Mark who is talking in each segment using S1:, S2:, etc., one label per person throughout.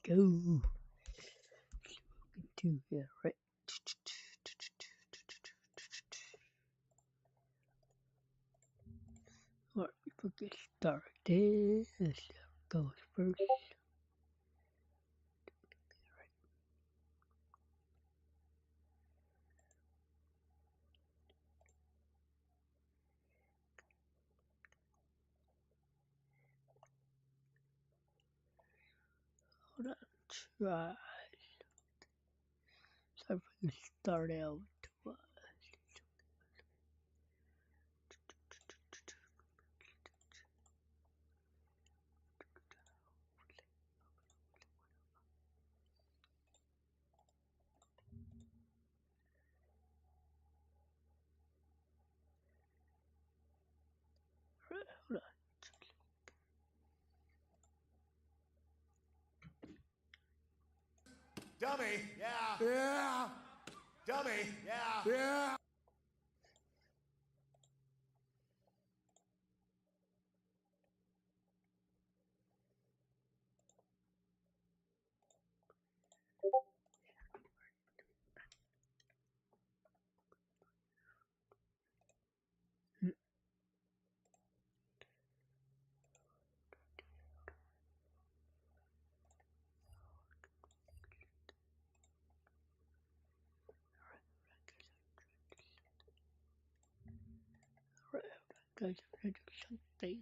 S1: go. Do yeah, right. Alright, before we get started, let's go first. Hold on, try. So if we start out, hold on.
S2: Dummy, yeah. Yeah. Dummy, yeah. Yeah. Guys, I'm gonna do something.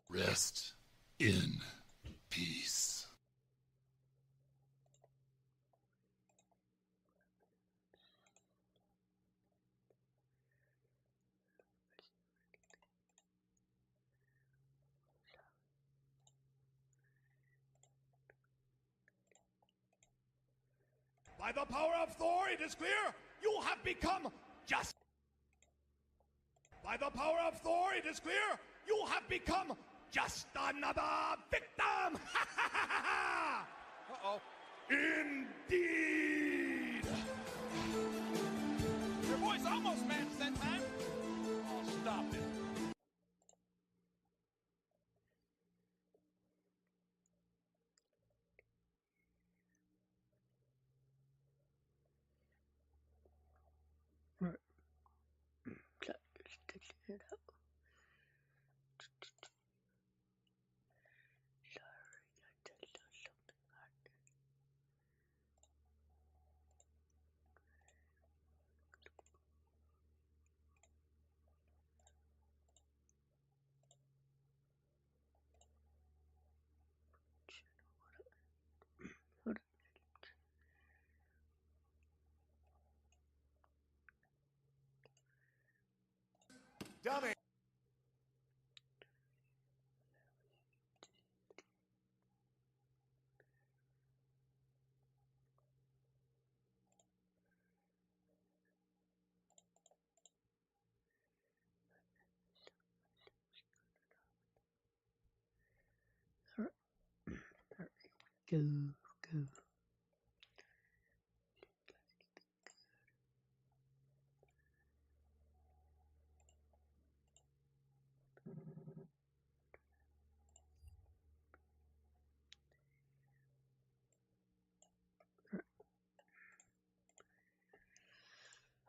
S3: Rest in peace.
S2: By the power of Thor, it is clear you have become just. By the power of Thor, it is clear you have become just another victim. Uh-oh. Indeed.
S4: Your voice almost matched that time. Oh, stop it.
S1: Alright. Just taking it out. Sorry, I just do something hard. Hold on.
S2: Dummy.
S1: Alright. Alright, go, go.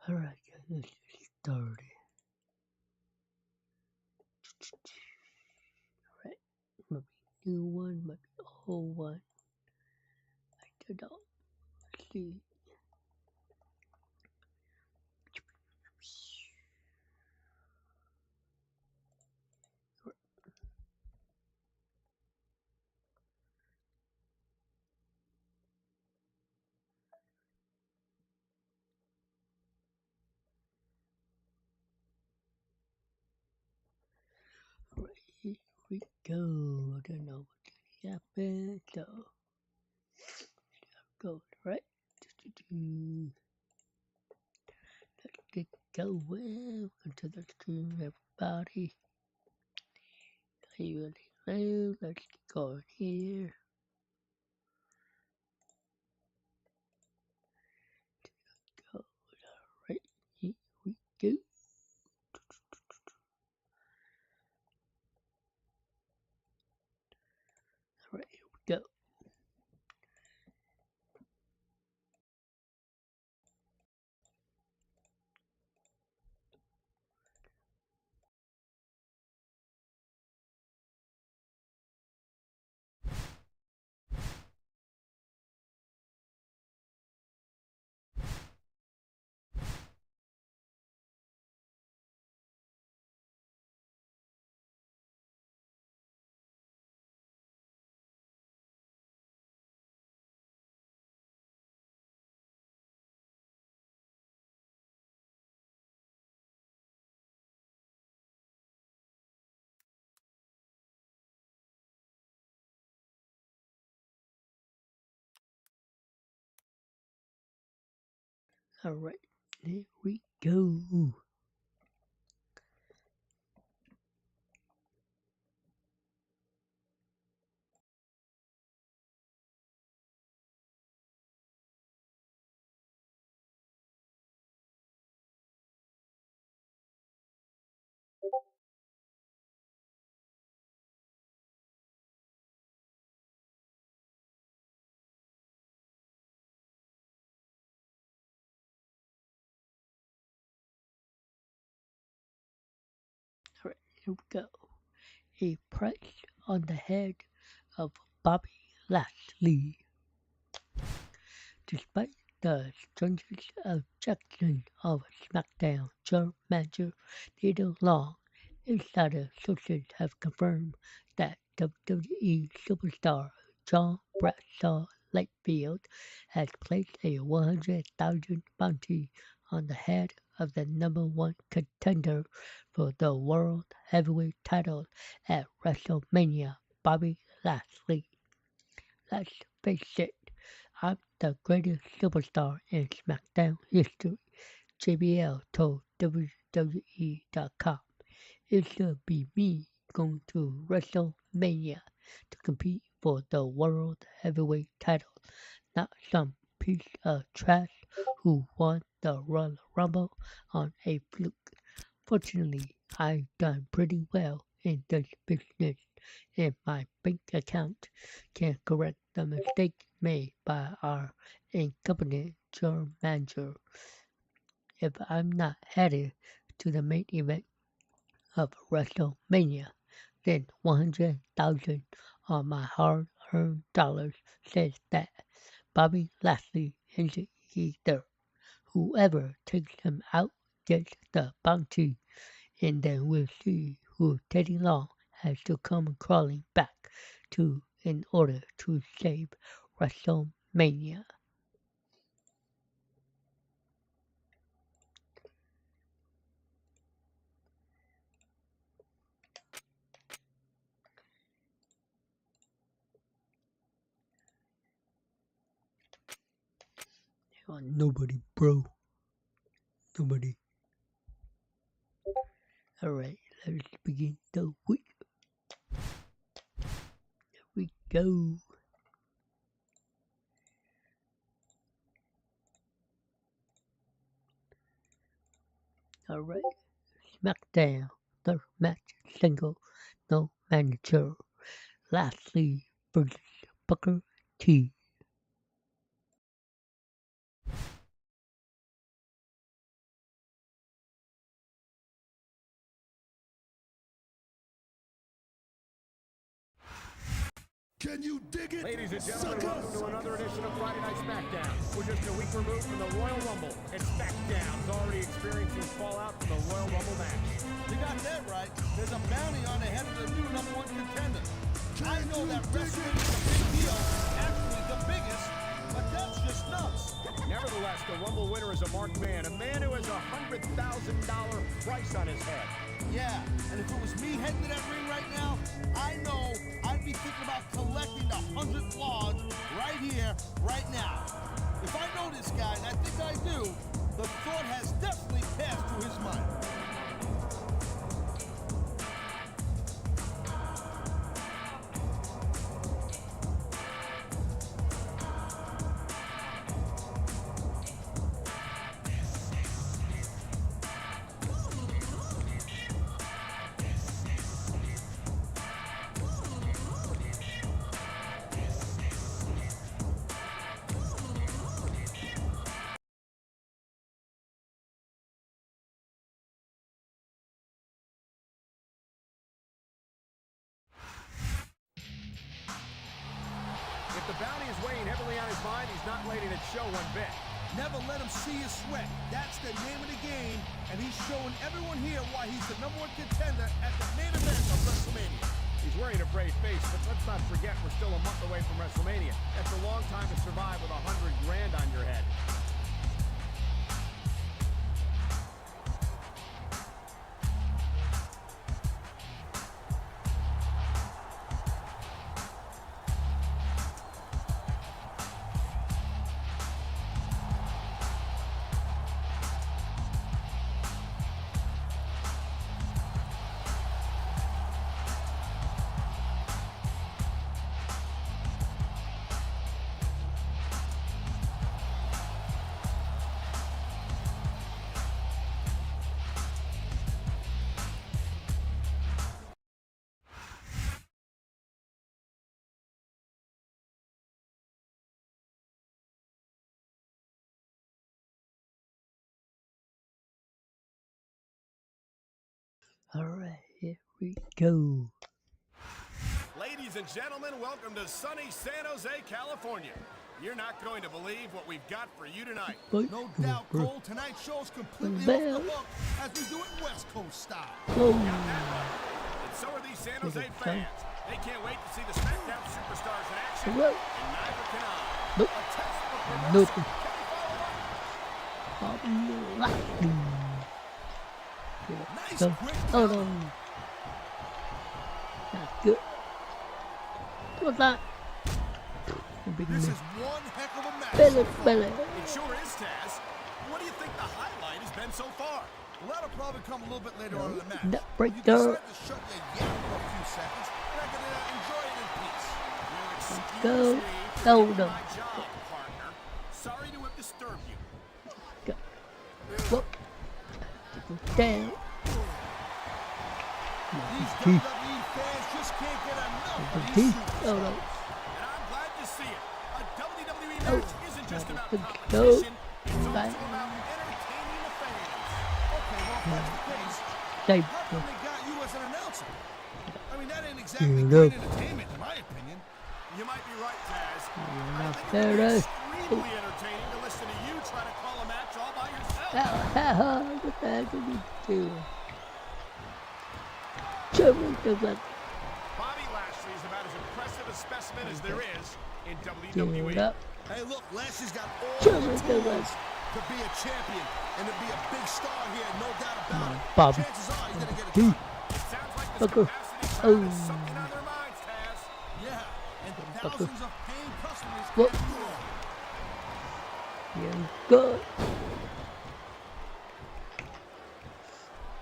S1: Alright, guys, let's get started. Alright, maybe new one, maybe old one. I don't know. Let's see. Alright, here we go. I don't know what's gonna happen, so go right. Let's get going. Welcome to the stream, everybody. Hello, let's get going here. Go Alright, here we go. Alright, here we go. A price on the head of Bobby Lashley. Despite the stringent objection of SmackDown general manager Neil Long, insider sources have confirmed that WWE superstar John Bradshaw Lightfield has placed a 100,000 bounty on the head of the number one contender for the World Heavyweight title at WrestleMania, Bobby Lashley. Let's face it, I'm the greatest superstar in SmackDown history, JBL told WWE.com. It should be me going to WrestleMania to compete for the World Heavyweight title, not some piece of trash who won the Royal Rumble on a fluke. Fortunately, I've done pretty well in this business, and my bank account can correct the mistake made by our incompetent general manager. If I'm not headed to the main event of WrestleMania, then 100,000 of my hard-earned dollars says that Bobby Lashley isn't either. Whoever takes him out gets the bounty, and then we'll see who Teddy Long has to come crawling back to in order to save WrestleMania. Oh, nobody, bro. Nobody. Alright, let's begin the week. Here we go. Alright, SmackDown, third match, single, no manager. Lashley versus Booker T.
S2: Can you dig it?
S5: Ladies and gentlemen, welcome to another edition of Friday Night SmackDown. We're just a week removed from the Royal Rumble, and SmackDown's already experiencing fallout from the Royal Rumble match.
S6: You got that right. There's a bounty on the head of the new number one contender. I know that wrestling is a big deal, actually the biggest, but that's just nuts.
S5: Nevertheless, the Rumble winner is a marked man, a man who has a $100,000 price on his head.
S6: Yeah, and if it was me heading to that ring right now, I know I'd be thinking about collecting the 100 claws right here, right now. If I know this guy, and I think I do, the thought has definitely passed through his mind.
S5: If the bounty is weighing heavily on his mind, he's not letting it show one bit.
S6: Never let him see you sweat. That's the name of the game, and he's showing everyone here why he's the number one contender at the main event of WrestleMania.
S5: He's wearing a brave face, but let's not forget we're still a month away from WrestleMania. That's a long time to survive with $100 grand on your head.
S1: Alright, here we go.
S5: Ladies and gentlemen, welcome to sunny San Jose, California. You're not going to believe what we've got for you tonight.
S6: No doubt, Cole, tonight's show's completely
S1: Bell.
S6: off the hook as we do it West Coast style.
S1: Whoa.
S5: And so are these San Jose fans. They can't wait to see the SmackDown superstars in action,
S1: Whoa.
S5: and neither can I.
S1: Nope.
S5: A test of
S1: Nothing.
S6: Nice
S1: So,
S6: quick
S1: oh
S6: counter.
S1: no. Not good. What's that?
S6: This is one heck of a match.
S1: Belly,
S6: so far.
S1: belly.
S5: It sure is, Taz. What do you think the highlight has been so far?
S6: Well, that'll probably come a little bit later on in the match.
S1: Nut
S6: You
S1: breaker.
S6: decide to shut your yap for a few seconds, and I can enjoy it in peace.
S5: You'll excuse
S1: Go.
S5: me for
S1: Oh,
S5: doing
S1: no.
S5: my job, partner. Sorry to have disturbed you.
S1: Go. Whoa. Down.
S6: These
S1: Teeth.
S6: WWE fans just can't get enough of these
S1: Teeth.
S6: superstars.
S1: Oh no.
S5: And I'm glad to see it. A WWE
S1: Oh.
S5: match isn't just about
S1: No.
S5: competition. It's also
S1: Bye.
S5: about entertaining the fans.
S6: Okay, well, if that's the case,
S1: They,
S6: how come they got you as an announcer? I mean, that ain't exactly
S1: You
S6: great
S1: know.
S6: entertainment, in my opinion.
S5: You might be right, Taz. I
S1: not
S5: think it
S1: there,
S5: would be
S1: eh?
S5: extremely entertaining to listen to you try to call a match all by yourself.
S1: what the heck are you doing? German doesn't
S5: Bobby Lashley is about as impressive a specimen as there is in
S1: do
S5: WWE.
S1: it up.
S6: Hey, look, Lashley's got all
S1: German
S6: the tools
S1: doesn't.
S6: to be a champion and to be a big star here, no doubt about it.
S1: Bobby.
S6: Chances are he's going to get a
S1: Teeth.
S6: cut.
S5: It sounds like this
S1: Fucker.
S5: capacity crowd
S1: Oh.
S5: is something on their minds, Taz.
S6: Yeah, and thousands of paying customers
S1: Whoop.
S6: can't do it.
S1: Yeah, good.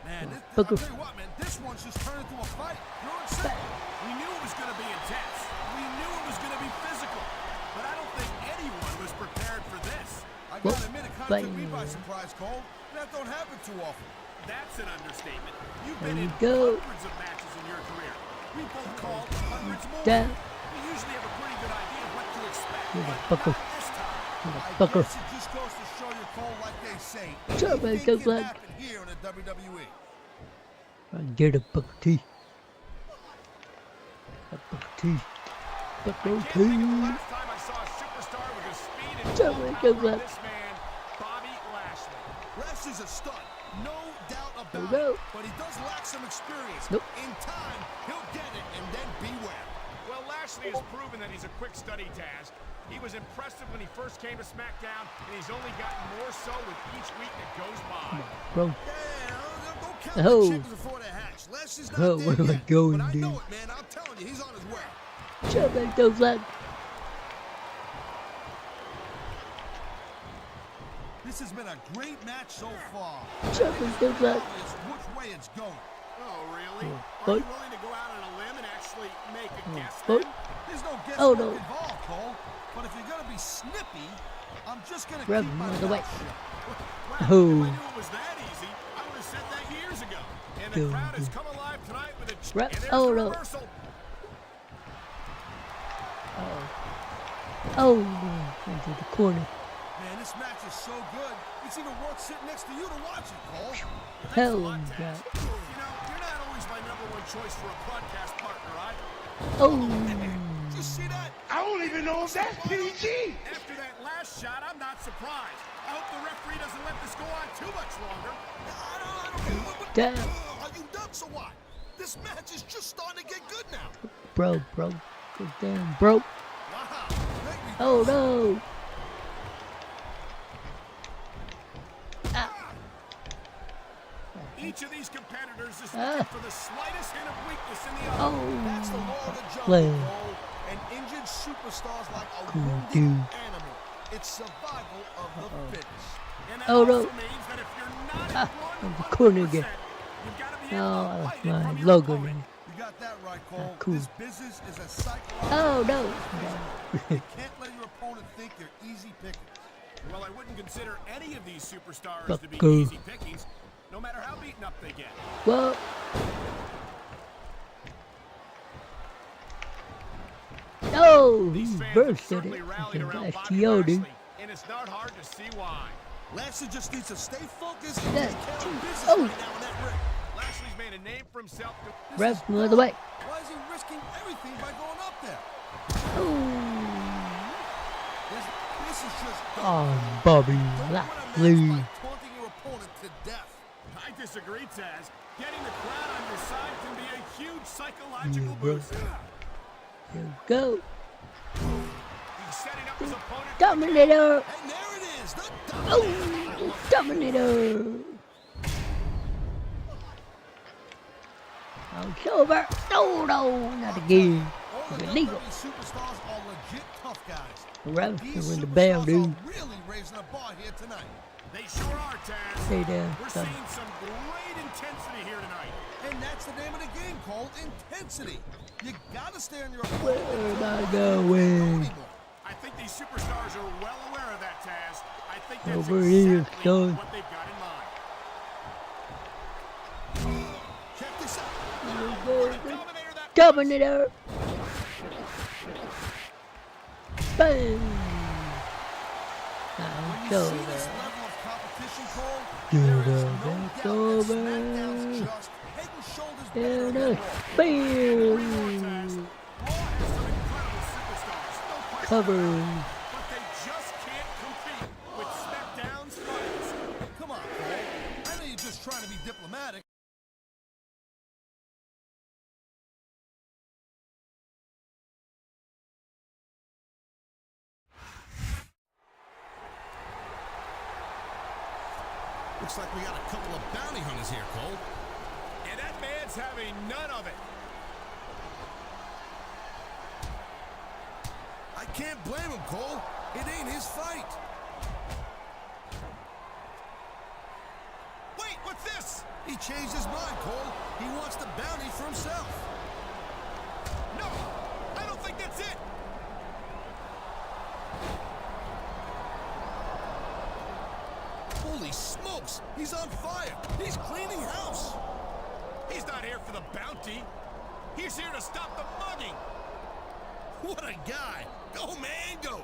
S6: Man, I'll
S1: Fucker.
S6: tell you what, man, this one's just turned into a fight. You know what I'm saying?
S5: We knew it was going to be intense. We knew it was going to be physical. But I don't think anyone was prepared for this.
S6: I
S1: Whoop.
S6: gotta admit, it kind of took me by
S1: Bang.
S6: surprise, Cole. That don't happen too often.
S5: That's an understatement. You've
S1: There
S5: been
S1: you
S5: in
S1: go.
S5: hundreds of matches in your career. We both called hundreds more.
S1: Down.
S5: We usually have a pretty good idea of what to expect,
S1: You're a
S5: but
S1: fucker.
S5: not this time.
S6: I
S1: Fucker.
S6: guess it just goes to show you, Cole, like they say,
S1: German
S6: anything can
S1: doesn't.
S6: happen here in the WWE.
S1: Get a buck of tea. A buck of tea. Buck
S5: I
S1: of
S5: can't think of the
S1: tea.
S5: last time I saw a superstar with the speed and
S1: German
S5: power of
S1: doesn't.
S5: this man, Bobby Lashley.
S6: Lashley's a stud, no doubt about
S1: No.
S6: it. But he does lack some experience.
S1: Nope.
S6: In time, he'll get it, and then beware.
S5: Well, Lashley has proven that he's a quick study, Taz. He was impressive when he first came to SmackDown, and he's only gotten more so with each week that goes by.
S1: Bro.
S6: Yeah, don't count
S1: Oh.
S6: the chickens before they hatch. Lashley's not
S1: Oh,
S6: there
S1: what am I
S6: yet,
S1: going,
S6: but I know
S1: dude?
S6: it, man. I'm telling you, he's on his way.
S1: German doesn't.
S6: This has been a great match so far.
S1: German
S6: It's
S1: doesn't.
S6: obvious which way it's going.
S5: Oh, really? Are
S1: but-
S5: you willing to go out on a limb and actually make a guess
S1: but-
S5: then?
S6: There's no guesswork
S1: Oh, no.
S6: involved, Cole. But if you're gonna be snippy, I'm just gonna
S1: Rub
S6: keep
S1: him
S6: my
S1: out of the way.
S6: mouth shut.
S5: Wow,
S1: Oh.
S5: if I knew it was that easy, I would have said that years ago. And the
S1: Go,
S5: crowd has
S1: go.
S5: come alive tonight with a
S1: Right.
S5: and there's
S1: Oh,
S5: the
S1: no.
S5: reversal.
S1: Oh, into the corner.
S6: Man, this match is so good. It's even worth sitting next to you to watch it, Cole.
S1: Hell
S5: a lot,
S1: yeah.
S5: Taz. You know, you're not always my #1 choice for a podcast partner, right?
S1: Oh,
S6: Did you see that?
S2: I don't even know if that's PG.
S5: After that last shot, I'm not surprised. I hope the referee doesn't let this go on too much longer.
S6: I don't care.
S1: Damn.
S6: Are you nuts or what? This match is just starting to get good now.
S1: bro. Go down, bro.
S6: Wow.
S1: Oh no.
S5: Each of these competitors is
S1: Ah.
S5: looking for the slightest hint of weakness in the other.
S1: Oh,
S6: That's the law of the jungle,
S1: play.
S6: Cole. And injured superstars like a
S1: Cool
S6: wounded
S1: dude.
S6: animal. It's survival of the fittest.
S5: And that
S1: Oh, no.
S5: also means that if you're not
S1: Ah,
S5: at
S1: I'm the corner
S5: 100%,
S1: again.
S5: you've got to be
S1: No,
S5: able to
S1: that's
S5: fight it
S1: my
S5: from your
S1: logo
S5: opponent.
S1: now.
S6: You got that right, Cole.
S1: cool.
S6: This business is a psychological.
S1: Oh no.
S6: You can't let your opponent think you're easy pickings.
S5: Well, I wouldn't consider any of these superstars to be
S1: Fucker.
S5: easy pickings, no matter how beaten up they get.
S1: Well, oh, he
S5: These fans have
S1: bursted it.
S5: certainly rallied
S1: Like
S5: around
S1: an
S5: Bobby
S1: STO, dude.
S5: Lashley, and it's not hard to see why.
S6: Lashley just needs to stay focused and
S1: That-
S6: take care of business
S1: oh.
S6: right now in that ring.
S5: Lashley's made a name for himself.
S1: Ref, no other way.
S6: Why is he risking everything by going up there? This is just
S1: Oh, Bobby
S6: Don't win a match
S1: Lashley.
S6: by taunting your opponent to death.
S5: I disagree, Taz. Getting the crowd on your side can be a huge psychological
S1: bro.
S5: boost.
S1: Here we go.
S5: He's setting up his opponent.
S1: Dominator.
S6: And there it is, the
S1: Oh, Dominator. Oh, it's over. No, no, not again.
S6: All the
S1: Illegal.
S6: WWE superstars are legit tough guys.
S1: The refs
S6: These
S1: are in the bell,
S6: superstars
S1: dude.
S6: are really raising the bar here tonight.
S5: They sure are, Taz.
S1: Stay down,
S5: We're
S1: son.
S5: seeing some great intensity here tonight.
S6: And that's the name of the game, called intensity. You gotta stay on your
S1: Where
S6: opponent.
S1: am I
S6: Don't
S1: going?
S6: anymore.
S5: I think these superstars are well aware of that, Taz. I think that's
S1: Over here,
S5: exactly
S1: son.
S5: what they've got in mind.
S6: Check this out.
S5: Dominator that
S1: Dominator. Boom.
S6: When
S1: Now
S6: you
S1: it's
S6: see this
S1: over.
S6: level of competition, Cole,
S1: Dude,
S6: there is no
S1: that's
S6: doubt that
S1: over.
S6: SmackDown's just head and shoulders better
S1: There it
S6: than
S1: is.
S6: Raw.
S1: Bam.
S5: Raw has some incredible superstars, no question
S1: Cover.
S5: about it, but they just can't compete with SmackDown's fighters.
S6: Come on, Cole. I know you're just trying to be diplomatic. Looks like we got a couple of bounty hunters here, Cole.
S5: And that man's having none of it.
S6: I can't blame him, Cole. It ain't his fight. Wait, what's this? He changed his mind, Cole. He wants the bounty for himself.
S5: No, I don't think that's it.
S6: Holy smokes, he's on fire. He's cleaning house.
S5: He's not here for the bounty. He's here to stop the mugging.
S6: What a guy. Go, man, go.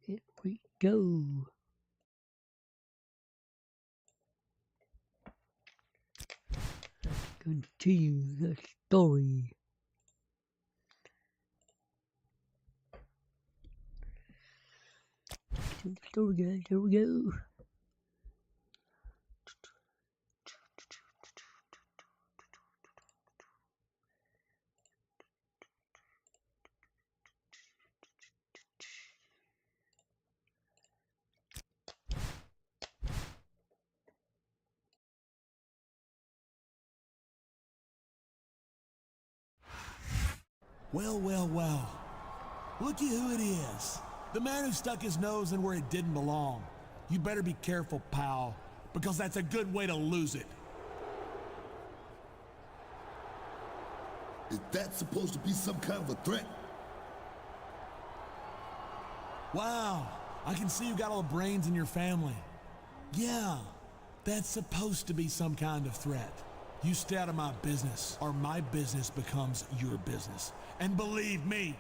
S1: Here we go. Let's continue the story. The story, guys. Here we go.
S6: Well, well, well. Looky who it is. The man who stuck his nose in where it didn't belong. You better be careful, pal, because that's a good way to lose it.
S7: Is that supposed to be some kind of a threat?
S6: Wow, I can see you got all the brains in your family. Yeah, that's supposed to be some kind of threat. You stay out of my business, or my business becomes your business. And believe me,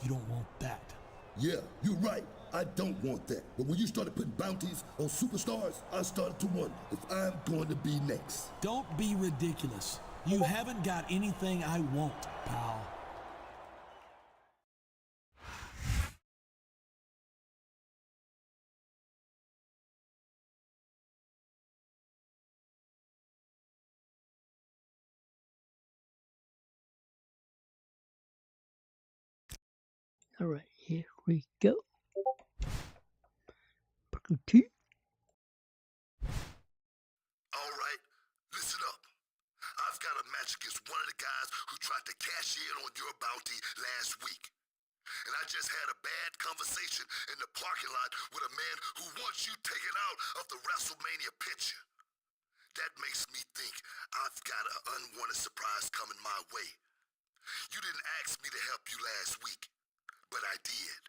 S6: you don't want that.
S7: Yeah, you're right. I don't want that. But when you started putting bounties on superstars, I started to wonder if I'm going to be next.
S6: Don't be ridiculous. You haven't got anything I want, pal.
S1: Alright, here we go. Purple tea.
S7: All right, listen up. I've got a match against one of the guys who tried to cash in on your bounty last week. And I just had a bad conversation in the parking lot with a man who wants you taken out of the WrestleMania picture. That makes me think I've got an unwanted surprise coming my way. You didn't ask me to help you last week, but I did.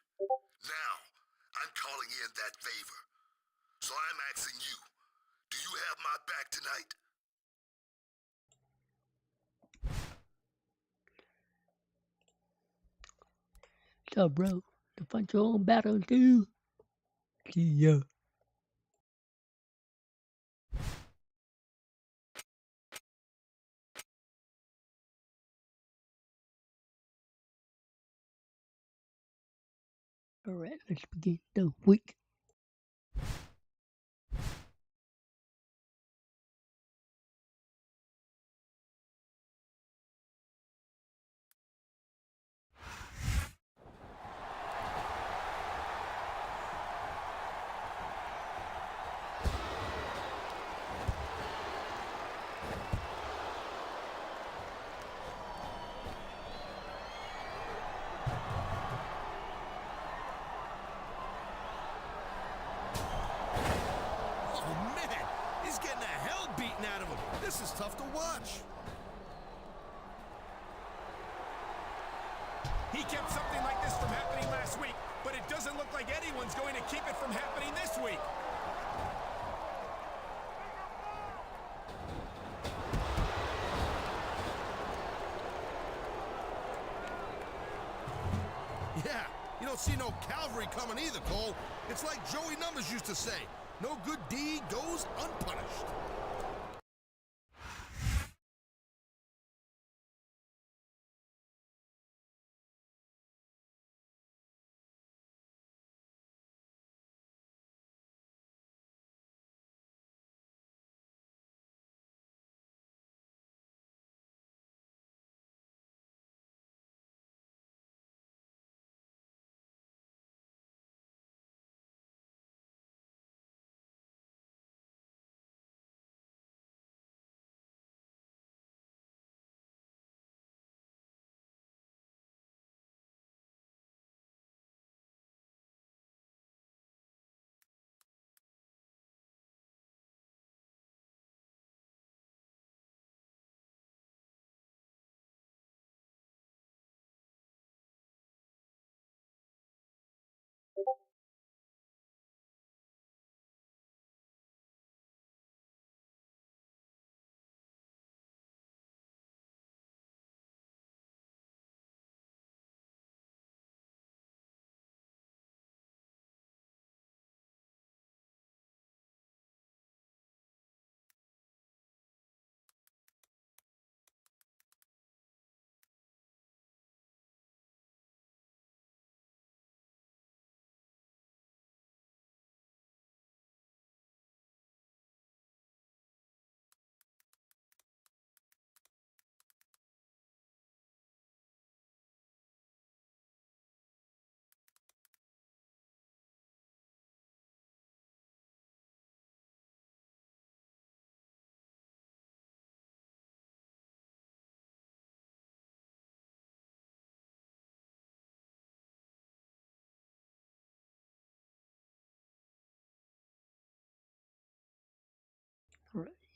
S7: Now, I'm calling in that favor. So I'm asking you, do you have my back tonight?
S1: So, bro, to fight your own battle too. See ya. Alright, let's begin the week.
S5: Oh, man, he's getting the hell beaten out of him. This is tough to watch. He kept something like this from happening last week, but it doesn't look like anyone's going to keep it from happening this week. Yeah, you don't see no cavalry coming either, Cole. It's like Joey Numbers used to say, no good deed goes unpunished.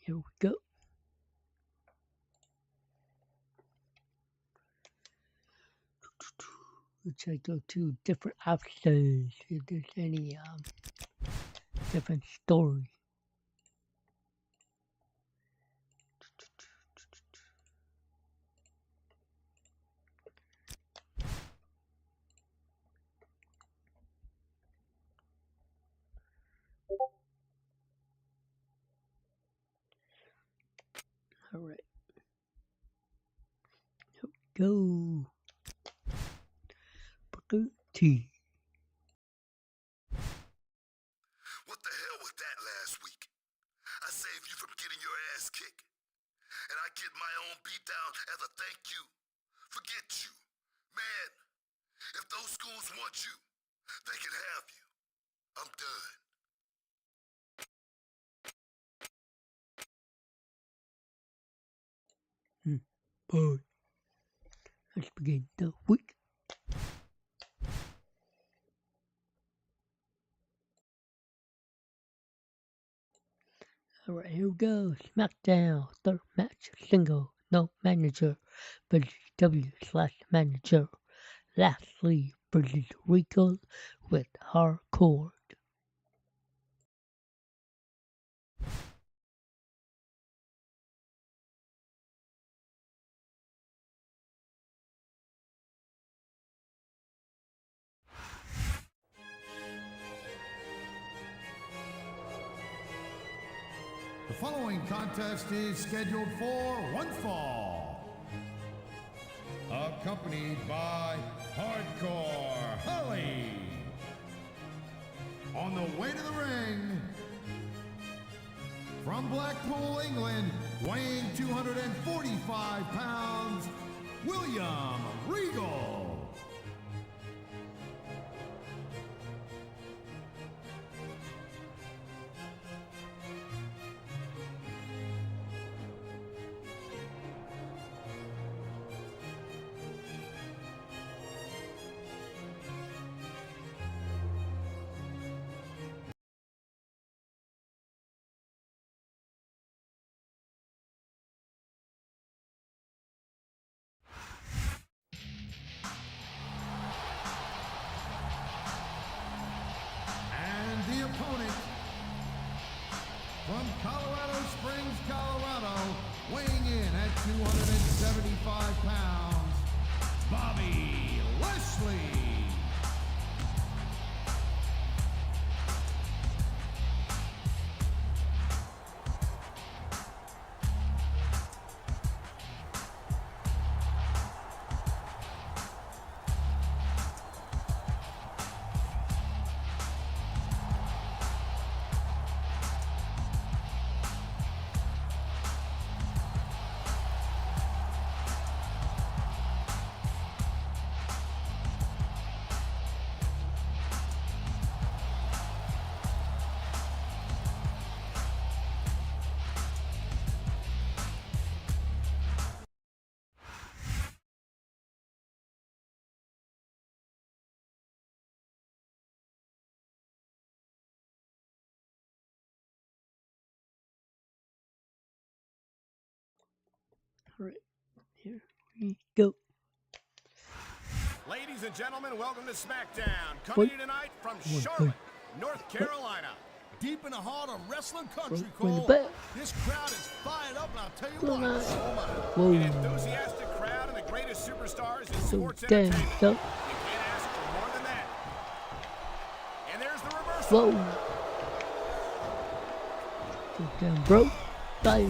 S1: Here we go. Let's go to different options. If there's any different story. All right. Here we go. Booker T.
S7: What the hell was that last week? I saved you from getting your ass kicked. And I get my own beat down as a thank you. Forget you. Man, if those schools want you, they can have you. I'm done.
S1: Boy. Let's begin the week. Alright, here we go. SmackDown, third match, single, no manager, WW/manager. Lashley versus Rico with hardcore.
S8: The following contest is scheduled for one fall. Accompanied by Hardcore Holly. On the way to the ring, from Blackpool, England, weighing 245 pounds, William Regal. Opponent from Colorado Springs, Colorado, weighing in at 275 pounds, Bobby Lashley.
S1: Alright, here we go.
S5: Ladies and gentlemen, welcome to SmackDown. Coming to you tonight from Charlotte, North Carolina.
S6: Deep in the heart of wrestling country,
S1: Bring
S6: Cole.
S1: it back.
S6: This crowd is fired up, and I'll tell you
S1: Come
S6: what,
S1: on.
S6: so am I.
S1: Whoa.
S5: An enthusiastic crowd and the greatest superstars in
S1: So
S5: sports
S1: damn
S5: entertainment.
S1: so.
S5: You can't ask for more than that. And there's the reversal.
S1: Whoa. So damn bro. Bye.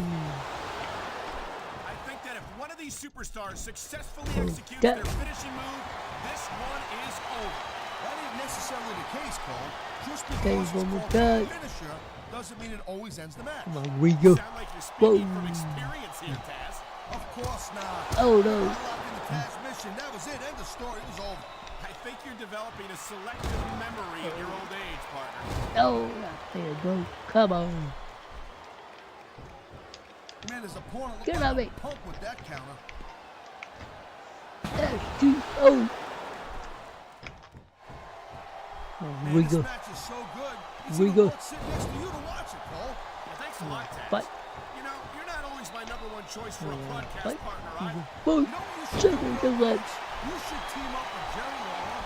S5: I think that if one of these superstars successfully
S1: Oh,
S5: executes
S1: that-
S5: their finishing move, this one is over.
S6: That ain't necessarily the case, Cole. Just
S1: Okay,
S6: because
S1: one more
S6: it's called a
S1: time.
S6: finisher doesn't mean it always ends the match.
S1: Come on, we go.
S5: Sound like you're
S1: Whoa.
S5: speaking from experience here, Taz.
S6: Of course not.
S1: Oh no.
S6: Unlocking the transmission, that was it. End of story. It was over.
S5: I think you're developing a selective memory in your old age, partner.
S1: Oh, not there, bro. Come on.
S6: Man, there's a porn that
S1: Get
S6: looked
S1: on
S6: like
S1: me.
S6: a pump with that counter.
S1: That's too. Oh. Oh,
S6: Man,
S1: we
S6: this
S1: go.
S6: match is so good. It's
S1: We
S6: even
S1: go.
S6: worth sitting next to you to watch it, Cole.
S5: Well, thanks a lot, Taz.
S1: But
S5: You know, you're not always my number one choice for a broadcast partner. I
S1: Whoa,
S5: know you should
S1: shaking the legs.
S5: You should team up with Jerry Lawler.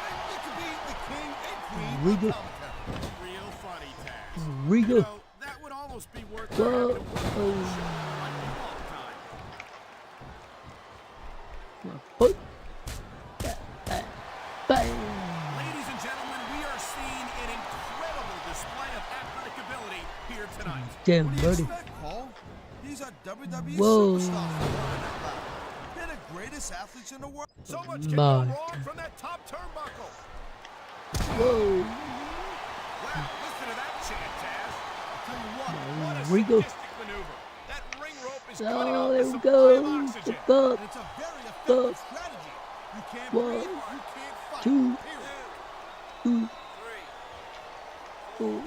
S5: And you could be the king and queen
S1: Regal.
S5: of commentary. Real funny, Taz.
S1: Regal.
S5: You know, that would almost be worth
S1: Whoa.
S5: having to work on the show like a long time.
S1: Boop. Bang.
S5: Ladies and gentlemen, we are seeing an incredible display of athletic ability here tonight.
S1: Damn,
S6: What do you
S1: buddy.
S6: expect, Cole? These are WWE
S1: Whoa.
S6: superstars for crying out loud. They're the greatest athletes in the world.
S5: So much can go
S1: My.
S5: wrong from that top turnbuckle.
S1: Whoa.
S5: Wow, listen to that chant, Taz. I'll tell you what a
S1: Regal.
S5: sadistic maneuver. That ring rope is
S1: Oh,
S5: cutting off
S1: there
S5: the
S1: we
S5: supply
S1: go.
S5: of oxygen.
S1: The buck.
S6: And it's a very effective strategy. You can't breathe,
S1: 1,
S6: you can't fight.
S1: 2,
S6: Period.
S1: 2, 4.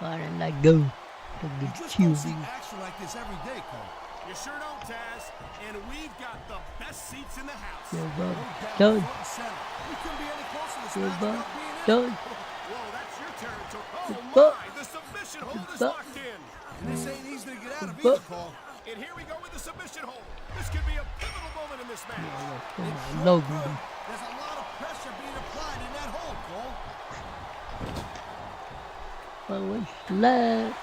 S1: Why didn't I go? To
S6: You
S1: get
S6: just don't see
S1: killed.
S6: action like this every day, Cole.
S5: You sure don't, Taz. And we've got the best seats in the house.
S1: Yeah,
S6: No
S1: bud.
S6: doubt,
S1: Done.
S6: front and center. You couldn't be any closer to this
S1: Yeah,
S6: match
S1: bud.
S6: without being in it.
S1: Done.
S5: Whoa, that's your territory. Oh,
S1: buck.
S5: my. The submission hold is
S1: buck.
S5: locked in.
S6: And this ain't easy to get out of
S1: Buck.
S6: either, Cole.
S5: And here we go with the submission hold. This could be a pivotal moment in this match.
S1: My logo.
S6: There's a lot of pressure being applied in that hole, Cole.
S1: Oh, it's left.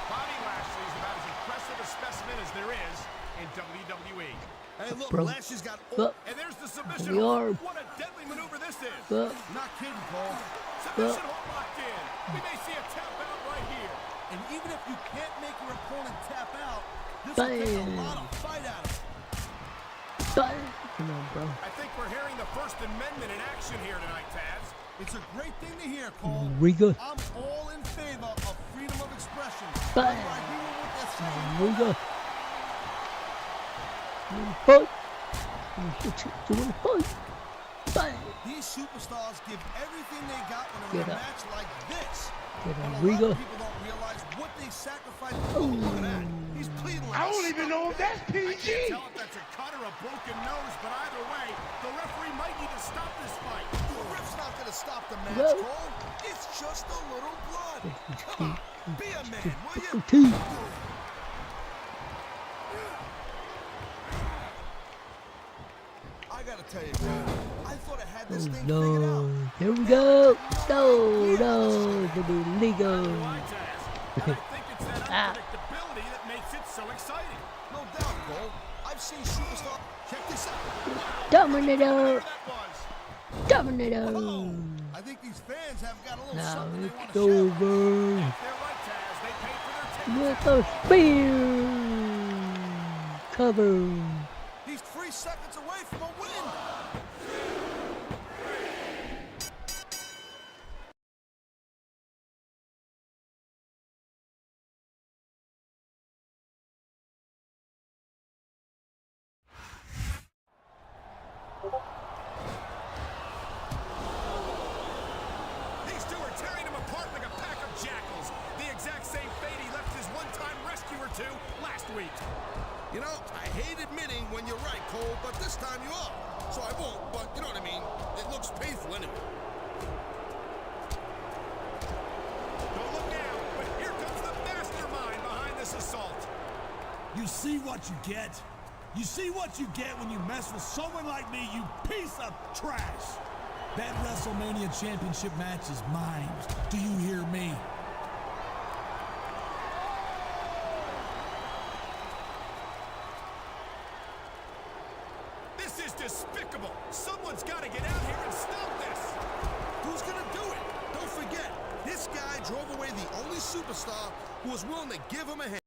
S5: Bobby Lashley is about as impressive a specimen as there is in WWE.
S6: Hey, look,
S1: Bro.
S6: Lashley's got...
S1: Buck.
S5: And there's the submission
S1: The
S5: hold.
S1: arm.
S5: What a deadly maneuver this is.
S1: Buck.
S6: Not kidding, Cole.
S5: Submission hold locked in. We may see a tap out right here.
S6: And even if you can't make your opponent tap out, this will take a
S1: Bam.
S6: lot of fight out of him.
S1: Bang. Come on, bro.
S5: I think we're hearing the First Amendment in action here tonight, Taz.
S6: It's a great thing to hear, Cole.
S1: Regal.
S6: I'm all in favor of freedom of expression.
S1: Bang.
S6: Whether I agree with what they're saying or
S1: Regal.
S6: not.
S1: Fight. Doing a fight. Bang.
S6: These superstars give everything they got when they're in
S1: Get
S6: a
S1: up.
S6: match like this.
S1: Get
S6: But
S1: up,
S6: a lot
S1: Regal.
S6: of people don't realize what they sacrificed. Oh, look at that. He's bleeding like
S2: I don't even know if that's
S5: I can't
S2: PG.
S5: tell if that's a cut or a broken nose, but either way, the referee might need to stop this fight.
S6: The ref's not going to stop the match,
S1: Whoa.
S6: Cole. It's just a little blood. Come on, be a man, will you?
S1: Two.
S6: I got to tell you, Cole, I thought I had this thing figured
S1: No.
S6: out.
S1: Here we go. No, no. The legal.
S5: Why, Taz? And I think it's that
S1: Ah.
S5: unpredictability that makes it so exciting.
S6: No doubt, Cole. I've seen superstars. Check this out.
S1: Dominator.
S5: Whatever that was.
S1: Dominator.
S6: Oh, I think these fans have got a little
S1: Now
S6: something they want
S1: it's
S6: to share.
S1: over.
S5: They're right, Taz. They paid for their tickets.
S1: With a spear. Cover.
S6: He's 3 seconds away from a win.
S5: These two are tearing him apart like a pack of jackals. The exact same fate he left his one-time rescuer to last week.
S6: You know, I hate admitting when you're right, Cole, but this time you are. So I won't, but you know what I mean. It looks painful anyway.
S5: Don't look now, but here comes the mastermind behind this assault.
S2: You see what you get? You see what you get when you mess with someone like me, you piece of trash! That WrestleMania Championship match is mine. Do you hear me?
S5: This is despicable. Someone's got to get out here and stop this.
S6: Who's gonna do it? Don't forget, this guy drove away the only superstar who was willing to give him a hand.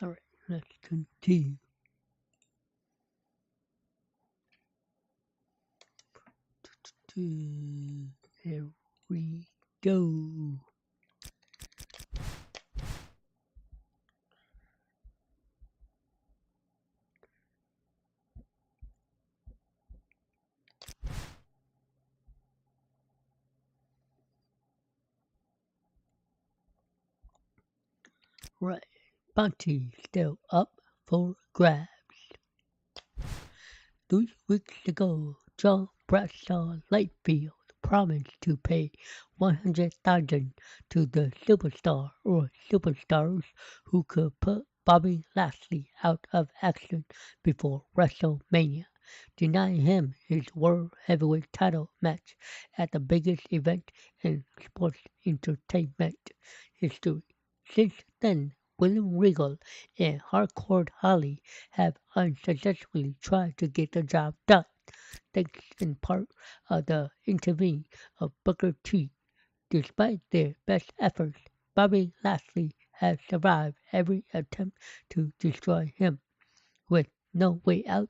S1: Alright, let's continue. There we go. Right, bounty still up for grabs. 3 weeks ago, John Bradshaw Lightfield promised to pay $100,000 to the superstar or superstars who could put Bobby Lashley out of action before WrestleMania, denying him his World Heavyweight title match at the biggest event in sports entertainment history. Since then, William Regal and Hardcore Holly have unsuccessfully tried to get the job done, thanks in part of the intervening of Booker T. Despite their best efforts, Bobby Lashley has survived every attempt to destroy him. With No Way Out,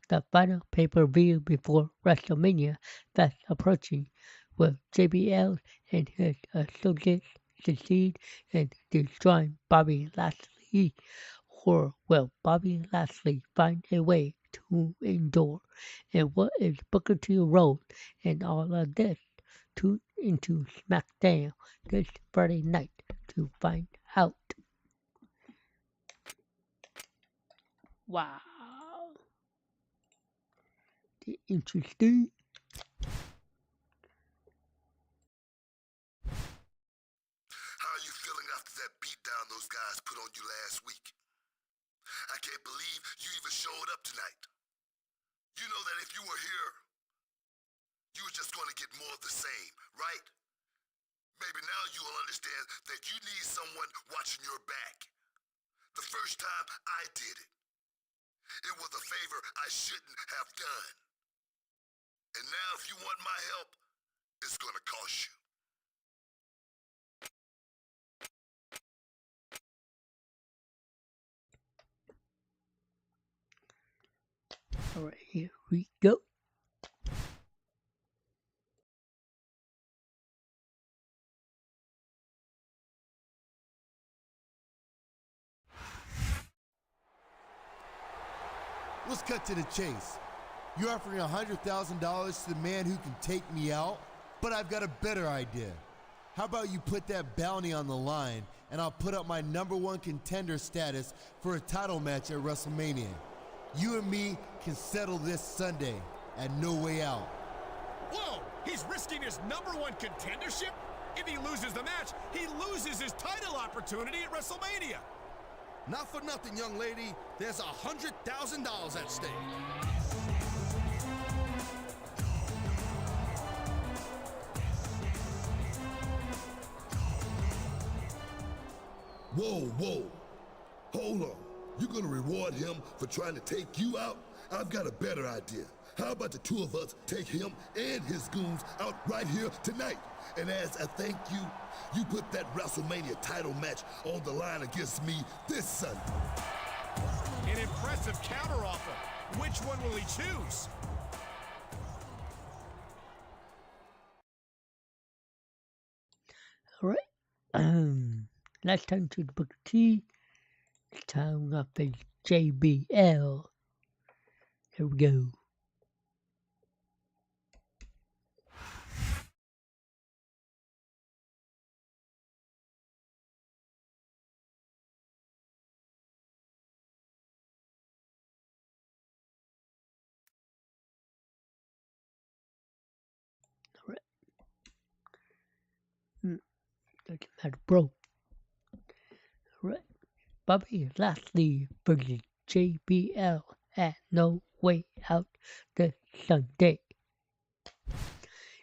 S1: the final pay-per-view before WrestleMania fast approaching, will JBL and his associates succeed in destroying Bobby Lashley, or will Bobby Lashley find a way to endure? And what is Booker T role in all of this? Tune into SmackDown this Friday night to find out. Wow. Interesting.
S7: How are you feeling after that beatdown those guys put on you last week? I can't believe you even showed up tonight. You know that if you were here, you were just going to get more of the same, right? Maybe now you will understand that you need someone watching your back. The first time I did it, it was a favor I shouldn't have done. And now if you want my help, it's gonna cost you.
S1: Alright, here we go.
S6: Let's cut to the chase. You're offering $100,000 to the man who can take me out, but I've got a better idea. How about you put that bounty on the line, and I'll put up my #1 contender status for a title match at WrestleMania. You and me can settle this Sunday at No Way Out.
S5: Whoa! He's risking his #1 contendership? If he loses the match, he loses his title opportunity at WrestleMania.
S6: Not for nothing, young lady. There's $100,000 at stake.
S7: Whoa, whoa. Hold on. You're gonna reward him for trying to take you out? I've got a better idea. How about the two of us take him and his goons out right here tonight? And as a thank you, you put that WrestleMania title match on the line against me this Sunday.
S5: An impressive counteroffer. Which one will he choose?
S1: Alright. Let's turn to the Booker T. It's time up is JBL. Here we go. Alright. Doesn't matter, bro. Alright. Bobby Lashley versus JBL at No Way Out this Sunday.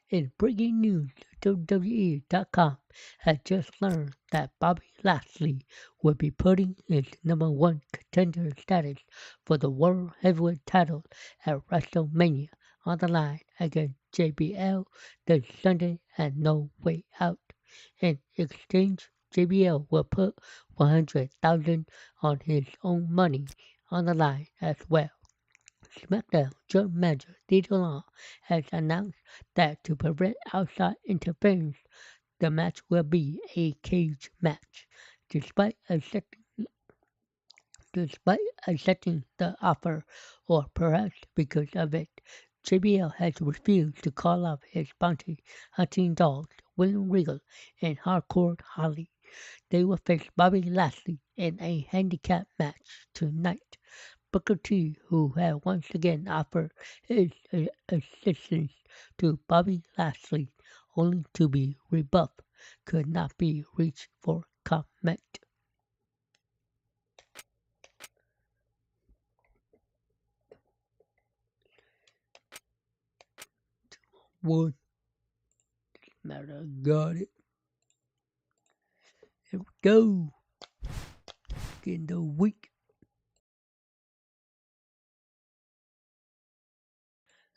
S1: In breaking news, WWE.com has just learned that Bobby Lashley will be putting his #1 contender status for the World Heavyweight title at WrestleMania on the line against JBL this Sunday at No Way Out. In exchange, JBL will put 100,000 on his own money on the line as well. SmackDown General Manager Long has announced that to prevent outside interference, the match will be a cage match. Despite accepting the offer, or perhaps because of it, JBL has refused to call up his bounty hunting dogs, William Regal and Hardcore Holly. They will face Bobby Lashley in a handicap match tonight. Booker T, who had once again offered his assistance to Bobby Lashley, only to be rebuffed, could not be reached for comment. One matter, got it. Here we go. Getting the week.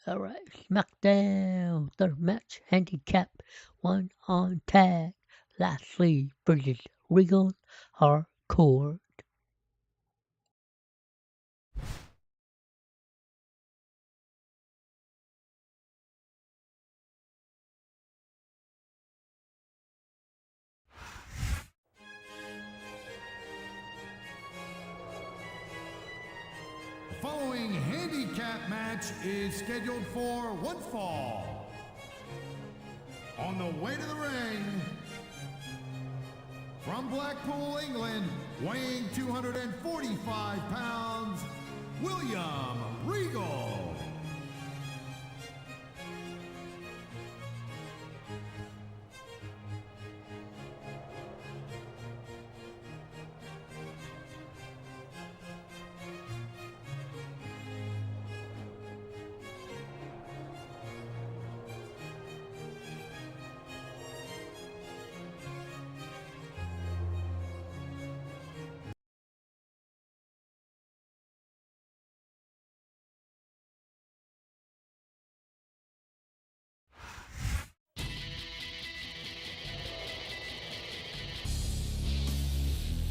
S1: Alright, SmackDown. Third match, handicap. 1 on tag. Lashley versus Regal Hardcore.
S8: The following handicap match is scheduled for one fall. On the way to the ring, from Blackpool, England, weighing 245 pounds, William Regal.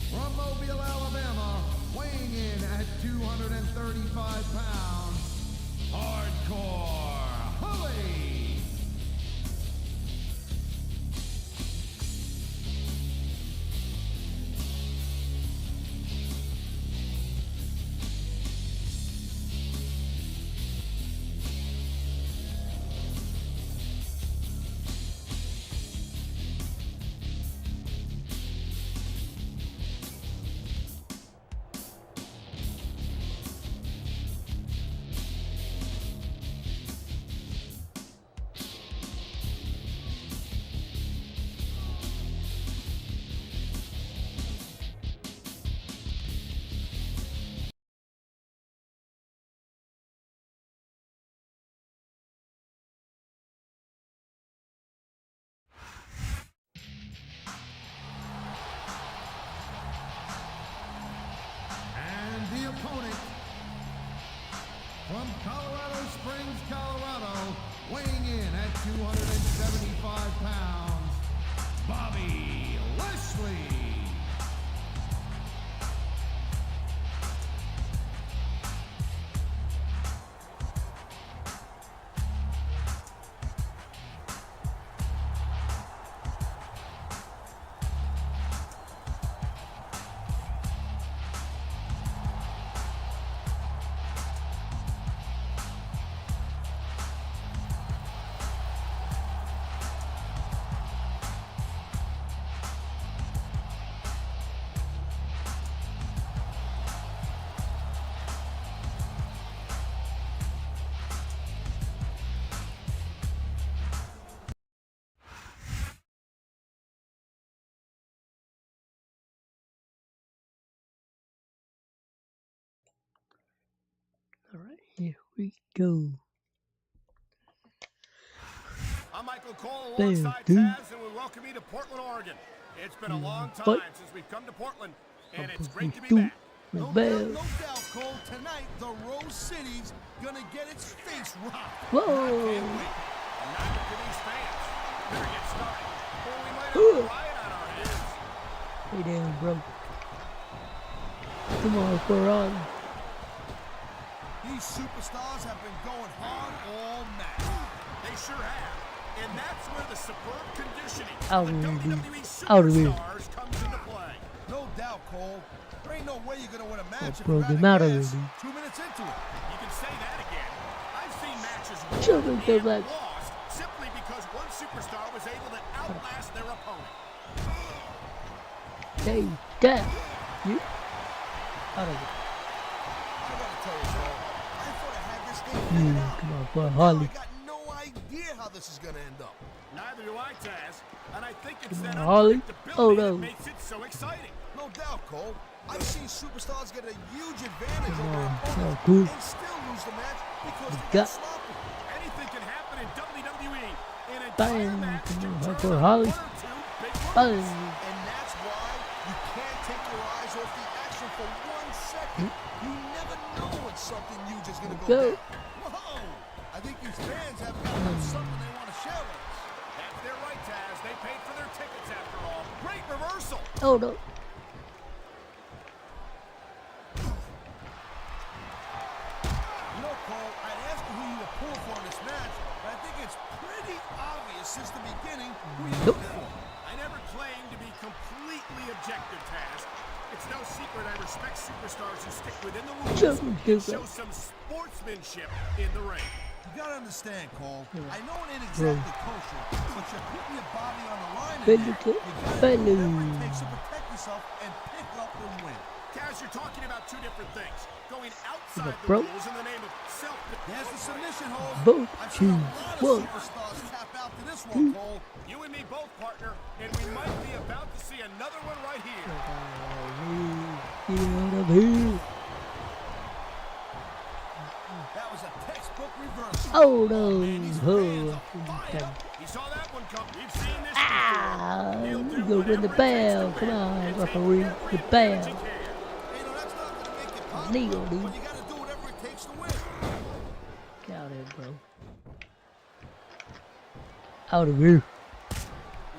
S8: From Mobile, Alabama, weighing in at 235 pounds, Hardcore Holly. Opponent from Colorado Springs, Colorado, weighing in at 275 pounds, Bobby Lashley.
S1: Alright, here we go.
S5: I'm Michael Cole
S1: Bam,
S5: alongside
S1: dude.
S5: Taz, and we welcome you to Portland, Oregon. It's been a long time since we've come to Portland, and it's great to be back.
S6: No doubt, Cole, tonight the Rose City's gonna get its face rocked.
S1: Whoa!
S5: And neither can these fans. Better get started, or we might have a riot on our hands.
S1: Stay down, bro. Come on, Ferrari.
S6: These superstars have been going hard all match.
S5: They sure have. And that's where the superb conditioning
S1: Out
S5: of
S1: of
S5: the
S1: here, dude.
S5: WWE
S1: Out of here.
S5: superstars comes into play.
S6: No doubt, Cole. There ain't no way you're going to win a match if
S1: bro,
S6: you're
S1: get out
S6: out
S1: of
S6: of
S1: here,
S6: gas
S1: dude.
S6: 2 minutes into it.
S5: You can say that again. I've seen matches
S1: Shut
S5: won
S1: up, go
S5: and
S1: back.
S5: lost simply because one superstar was able to outlast their opponent.
S1: Stay down. You out of here.
S6: I got to tell you, Cole, I thought I had this thing figured out.
S1: Come on, boy,
S6: Now
S1: Harley.
S6: I got no idea how this is going to end up.
S5: Neither do I, Taz. And I think it's
S1: Come
S5: that
S1: on, Harley.
S5: unpredictability
S1: Oh,
S5: that
S1: no.
S5: makes it so exciting.
S6: No doubt, Cole. I've seen superstars get a huge advantage
S1: Come
S6: over
S1: on,
S6: opponents
S1: cool.
S6: and still lose the match because
S1: You
S6: they
S1: got-
S6: got sloppy.
S5: Anything can happen in WWE. An entire
S1: Bang.
S5: match
S1: Come
S5: can
S1: on,
S5: turn
S1: hardcore
S5: on
S1: Harley.
S5: one or two big
S1: Bang.
S5: moves.
S6: And that's why you can't take your eyes off the action for 1 second. You never know when something huge is going to go
S1: Go.
S6: down. Whoa! I think these fans have got a little something they want to share with us.
S5: That's their right, Taz. They paid for their tickets after all. Great reversal.
S1: Oh no.
S6: You know, Cole, I'd ask you who you were pulling for in this match, but I think it's pretty obvious since the beginning who you're
S1: Nope.
S6: looking for.
S5: I never claimed to be completely objective, Taz. It's no secret I respect superstars who stick within the rules
S1: Just
S5: and
S1: do
S5: show
S1: that.
S5: some sportsmanship in the ring.
S6: You gotta understand, Cole. I know it ain't
S1: Bro.
S6: exactly kosher, but you're putting your body on the line in
S1: Belly
S6: there.
S1: to
S6: You gotta do
S1: belly.
S6: whatever it takes to protect yourself and pick up the win.
S5: Taz, you're talking about two different things. Going outside the
S1: bro.
S5: rules in the name of self-defense.
S6: There's the submission hold.
S1: Both
S6: I've seen a
S1: two,
S6: lot of
S1: one.
S6: superstars tap out to this one, Cole.
S5: You and me both, partner, and we might be about to see another one right here.
S1: Get out of here.
S6: That was a textbook reversal.
S1: Oh no.
S6: Man, these
S1: Oh.
S6: fans are fired up.
S5: You saw that one come. We've seen this
S1: Ah,
S5: before. He'll do
S1: you go ring the
S5: whatever it takes to
S1: bell.
S5: win
S1: Come on,
S5: and take
S1: referee.
S5: every
S1: The bell.
S5: advantage he can.
S6: Hey, no, that's not gonna make it
S1: Legal,
S6: popular,
S1: dude.
S6: but you gotta do whatever it takes to win.
S1: Get out of here, bro. Out of here.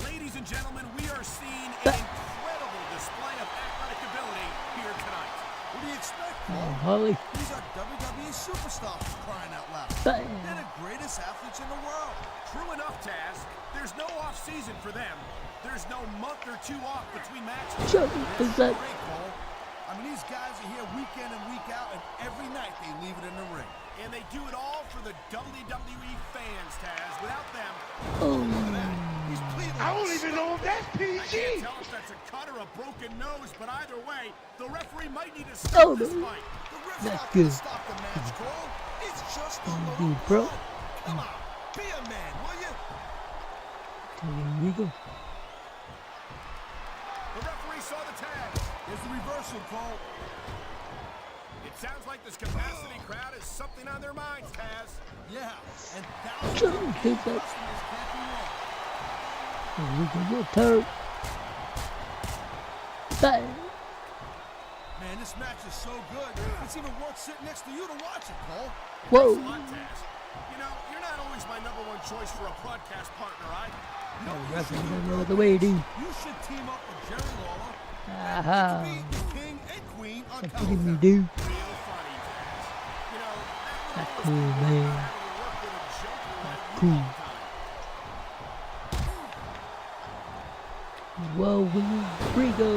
S5: Ladies and gentlemen, we are seeing an incredible display of athletic ability here tonight.
S6: What do you expect,
S1: Oh,
S6: Cole?
S1: Harley.
S6: These are WWE superstars for crying out loud.
S1: Bang.
S6: They're the greatest athletes in the world.
S5: True enough, Taz. There's no off-season for them. There's no month or two off between matches.
S1: Shut
S6: They're
S1: up.
S6: great, Cole. I mean, these guys are here week in and week out, and every night they leave it in the ring.
S5: And they do it all for the WWE fans, Taz. Without them,
S1: Oh.
S6: He's pleading.
S4: I don't even know if that's
S5: I can't
S4: PG.
S5: tell if that's a cut or a broken nose, but either way, the referee might need to
S1: Oh,
S5: stop this
S1: no.
S5: fight.
S6: The ref's
S1: That's
S6: not gonna
S1: good.
S6: stop the match, Cole. It's just a
S1: Dude,
S6: little
S1: bro.
S6: blood. Come on, be a man, will you?
S1: Here we go.
S5: The referee saw the tag.
S6: Here's the reversal, Cole.
S5: It sounds like this capacity crowd has something on their minds, Taz.
S6: Yeah, and thousands
S1: Shut
S6: of
S1: up.
S6: customers can't be wrong.
S1: Here we go. Your turn. Bang.
S6: Man, this match is so good. It's even worth sitting next to you to watch it, Cole.
S1: Whoa.
S5: Thanks a lot, Taz. You know, you're not always my number one choice for a podcast partner,
S6: No,
S1: Referee don't know the way, dude.
S6: You should team up with Jerry Lawler.
S1: Aha.
S6: Be the king and queen on
S1: That's what we
S6: commentary.
S1: do.
S5: Real funny, Taz. You know,
S1: That's
S5: that
S1: cool,
S5: would always be
S1: man.
S5: having to work with a joker like you
S1: Cool.
S5: all the time.
S1: Whoa, we go.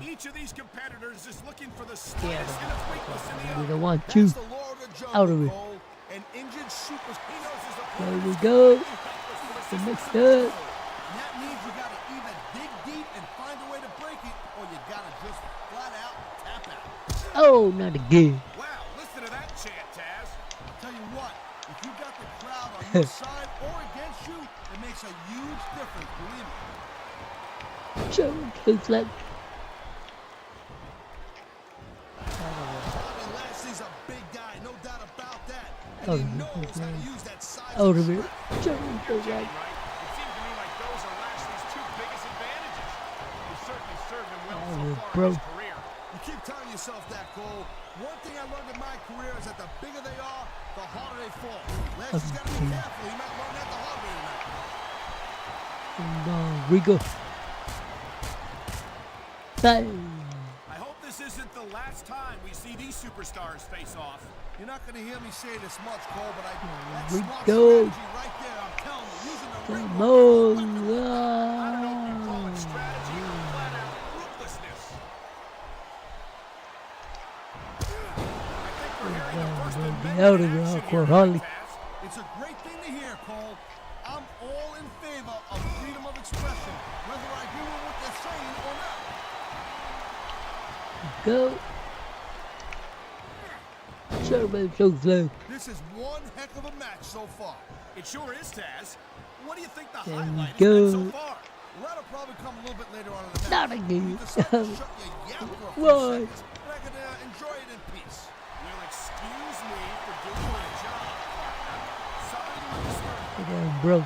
S5: Each of these competitors is looking for the slightest hint of weakness in the
S1: We
S5: other.
S1: don't want you.
S6: That's the law of the jungle,
S1: Out of it.
S6: Cole. An injured super.
S5: He knows his
S1: There
S5: opponent
S1: we
S5: is
S1: go.
S5: completely helpless to
S1: The
S5: assist
S1: mixed
S5: him.
S1: up.
S6: And that means you gotta either dig deep and find a way to break it, or you gotta just flat out tap out.
S1: Oh, not again.
S5: Wow, listen to that chant, Taz.
S6: I'll tell you what, if you got the crowd on your side or against you, it makes a huge difference, believe me.
S1: Show looks like.
S6: Bobby Lashley's a big guy, no doubt about that. And
S1: Oh,
S6: he knows how to use that size
S1: Out
S6: and
S1: of it.
S6: strength.
S1: Show looks
S5: Right?
S1: like.
S5: It seems to me like those are Lashley's two biggest advantages. He certainly served him well
S1: Oh,
S5: so far
S1: bro.
S5: in his career.
S6: You keep telling yourself that, Cole. One thing I learned in my career is that the bigger they are, the harder they fall. Lashley's got to be careful. He might learn that the hard way tonight.
S1: And we go. time.
S5: I hope this isn't the last time we see these superstars face off.
S6: You're not going to hear me say this much, Cole, but that's
S1: we
S6: smart
S1: go.
S6: strategy right there. I'm telling you, using the ring
S1: Come
S6: work.
S1: on.
S5: I don't know if you call it strategy or flat out ruthlessness. I think we're hearing the first of many
S1: Out of
S5: in
S1: the
S5: action
S1: awkward
S5: here,
S1: Holly.
S5: Taz.
S6: It's a great thing to hear, Cole. I'm all in favor of freedom of expression, whether I agree with what they're saying or not.
S1: Go. German Suplex.
S6: This is one heck of a match so far.
S5: It sure is, Taz. What do you think the
S1: There we
S5: highlight has
S1: go.
S5: been so far?
S6: Well, that'll probably come a little bit later on in the match.
S1: Not again.
S6: You decide to shut your yap for a few
S1: What?
S6: seconds, and I can enjoy it in peace.
S5: Well, excuse me for doing my job, partner. Sorry to disturb you.
S1: Get down, bro.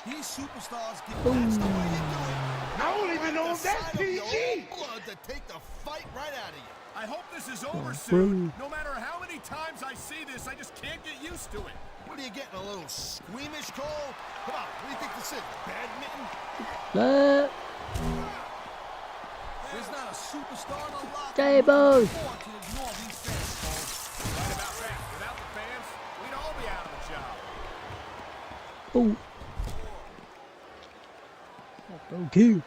S6: These superstars get that's the way you do it.
S8: I don't even know if that's PG.
S6: Blood to take the fight right out of you.
S5: I hope this is over
S1: Oh,
S5: soon. No matter how many times I see this, I just can't get used to it.
S6: What are you getting, a little squeamish, Cole? Come on, what do you think this is, badminton? There's not a superstar in the locker
S1: Tables.
S6: room to ignore these fans, Cole.
S5: Right about that. Without the fans, we'd all be out of a job.
S1: Oh. Okay.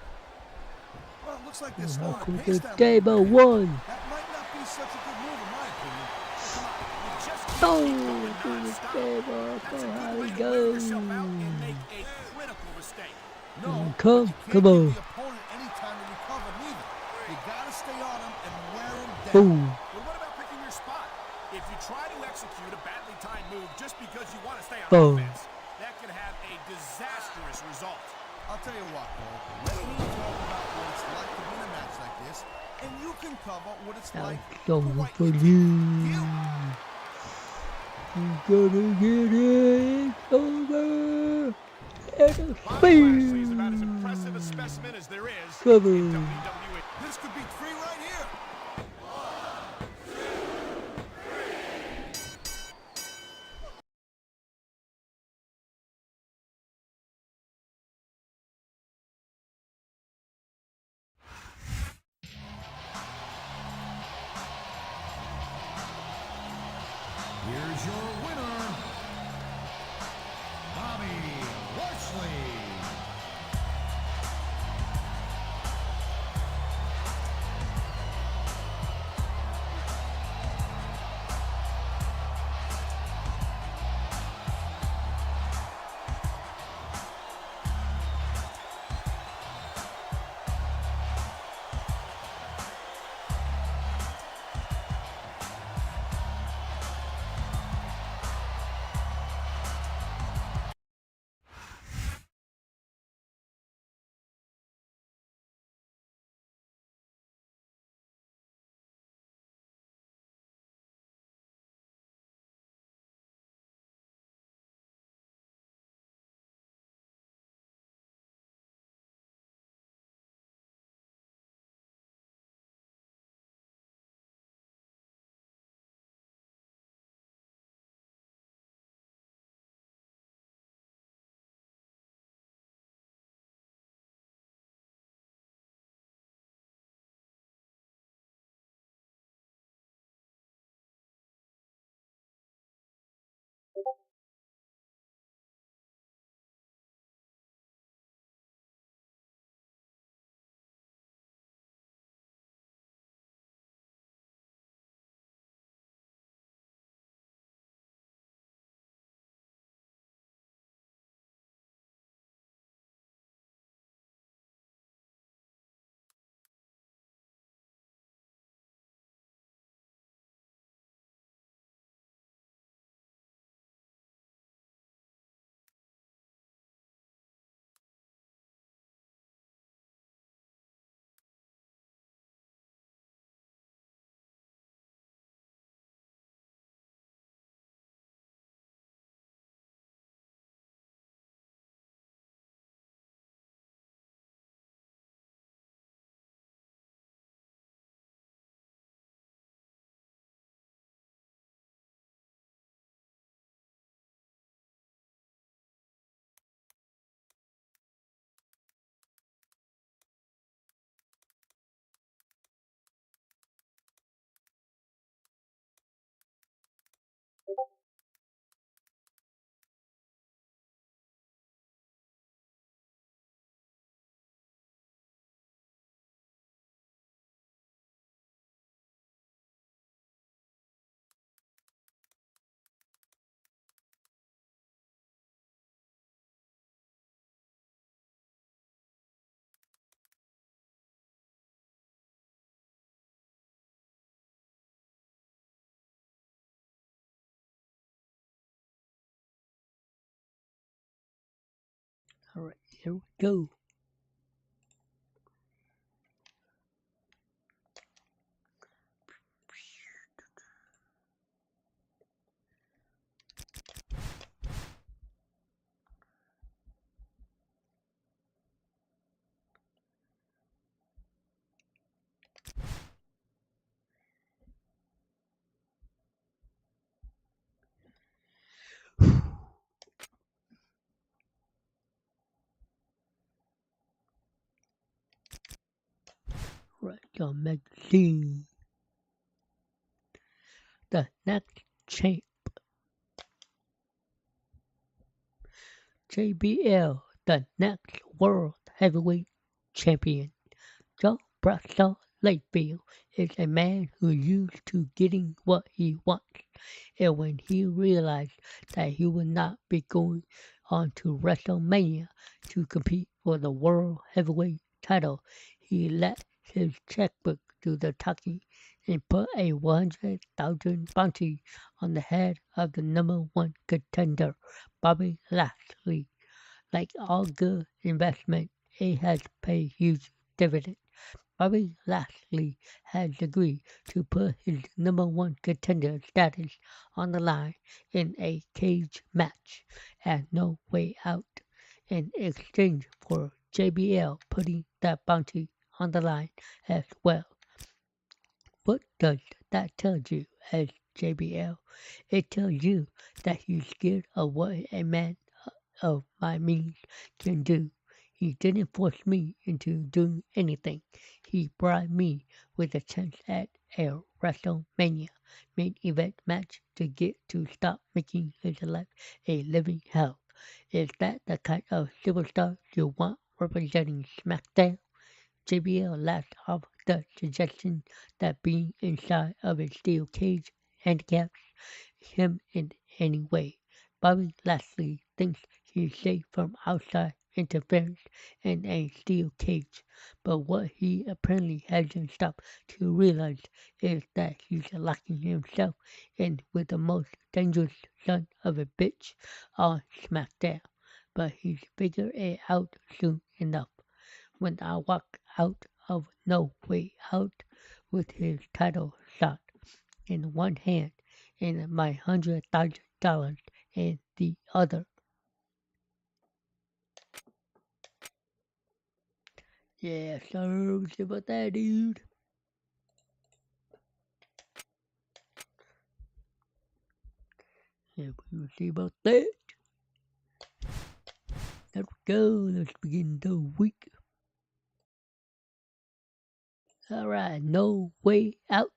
S6: Well, it looks like they're
S1: How
S6: slowing
S1: could
S6: the pace
S1: the
S6: down.
S1: table one?
S6: That might not be such a good move, in my opinion.
S5: Come on, you just keep
S1: Oh,
S5: going
S1: to the
S5: non-stop.
S1: table.
S5: That's a
S1: Oh, how
S5: good way
S1: we
S5: to wear
S1: go.
S5: yourself out and make a critical mistake.
S6: No,
S1: Come,
S6: but you can't
S1: come
S6: give
S1: on.
S6: the opponent any time to recover neither. You gotta stay on him and wear him down.
S1: Boom.
S5: But what about picking your spot? If you try to execute a badly timed move just because you want to stay on
S1: Boom.
S5: offense, that could have a disastrous result.
S6: I'll tell you what, Cole. Let me talk about what it's like to be in a match like this, and you can cover what it's like
S1: That's
S6: to
S1: over
S6: white
S1: for
S6: your
S1: you.
S6: team. Deal?
S1: You gotta get it over. And a
S5: Bobby Lashley is
S1: spear.
S5: about as impressive a specimen as there is
S1: Cover.
S5: in WWE.
S6: This could be three right here.
S8: Here's your winner, Bobby Lashley.
S1: Alright, here we go. Right, your magazine. The next champ, JBL, the next World Heavyweight Champion. Joe Braxton Layfield is a man who used to getting what he wants, and when he realized that he would not be going on to WrestleMania to compete for the World Heavyweight title, he let his checkbook do the talking and put a 100,000 bounty on the head of the number one contender, Bobby Lashley. Like all good investment, it has paid huge dividends. Bobby Lashley has agreed to put his number one contender status on the line in a cage match at No Way Out in exchange for JBL putting that bounty on the line as well. What does that tell you as JBL? It tells you that he's scared of what a man of my means can do. He didn't force me into doing anything. He bribed me with a chance at a WrestleMania main event match to get to stop making his life a living hell. Is that the kind of superstar you want representing SmackDown? JBL laughed off the suggestion that being inside of a steel cage handicaps him in any way. Bobby Lashley thinks he's safe from outside interference in a steel cage, but what he apparently hasn't stopped to realize is that he's locking himself in with the most dangerous son of a bitch on SmackDown. But he's figured it out soon enough. When I walk out of No Way Out with his title shot in one hand and my $100,000 in the other. Yeah, sir, we'll see about that, dude. Yeah, we'll see about that. There we go, let's begin the week. Alright, No Way Out.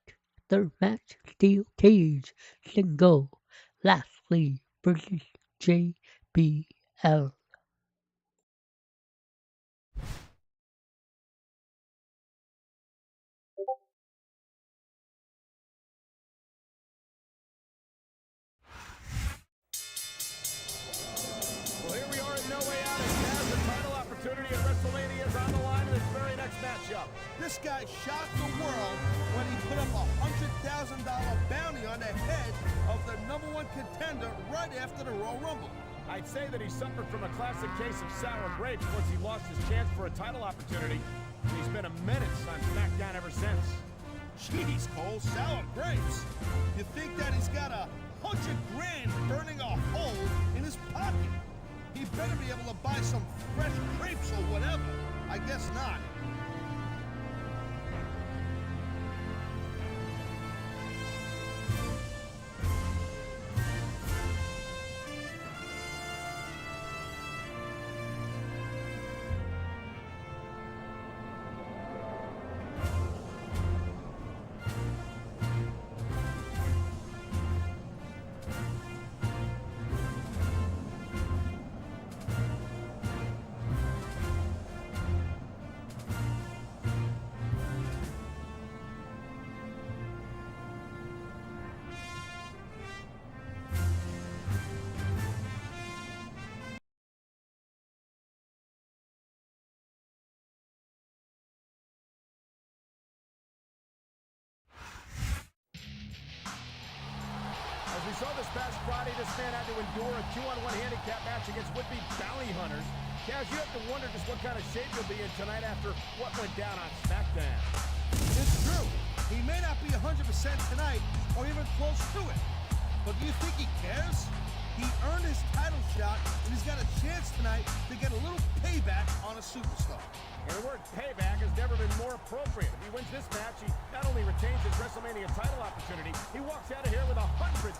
S1: Third match, Steel Cage, single, Lashley versus JBL.
S5: Well, here we are at No Way Out, and Taz, the title opportunity at WrestleMania is on the line in this very next matchup.
S6: This guy shocked the world when he put up a $100,000 bounty on the head of the number one contender right after the Royal Rumble.
S5: I'd say that he suffered from a classic case of sour grapes once he lost his chance for a title opportunity, and he's been a menace on SmackDown ever since.
S6: Jeez, Cole, sour grapes. You think that he's got $100 grand burning a hole in his pocket? He better be able to buy some fresh grapes or whatever. I guess not.
S5: saw this past Friday, this man had to endure a 2-on-1 handicap match against would-be bounty hunters. Kaz, you have to wonder just what kind of shape you'll be in tonight after what went down on SmackDown.
S6: It's true. He may not be 100% tonight or even close to it. But do you think he cares? He earned his title shot, and he's got a chance tonight to get a little payback on a superstar.
S5: And the word payback has never been more appropriate. If he wins this match, he not only retains his WrestleMania title opportunity, he walks out of here with $100,000.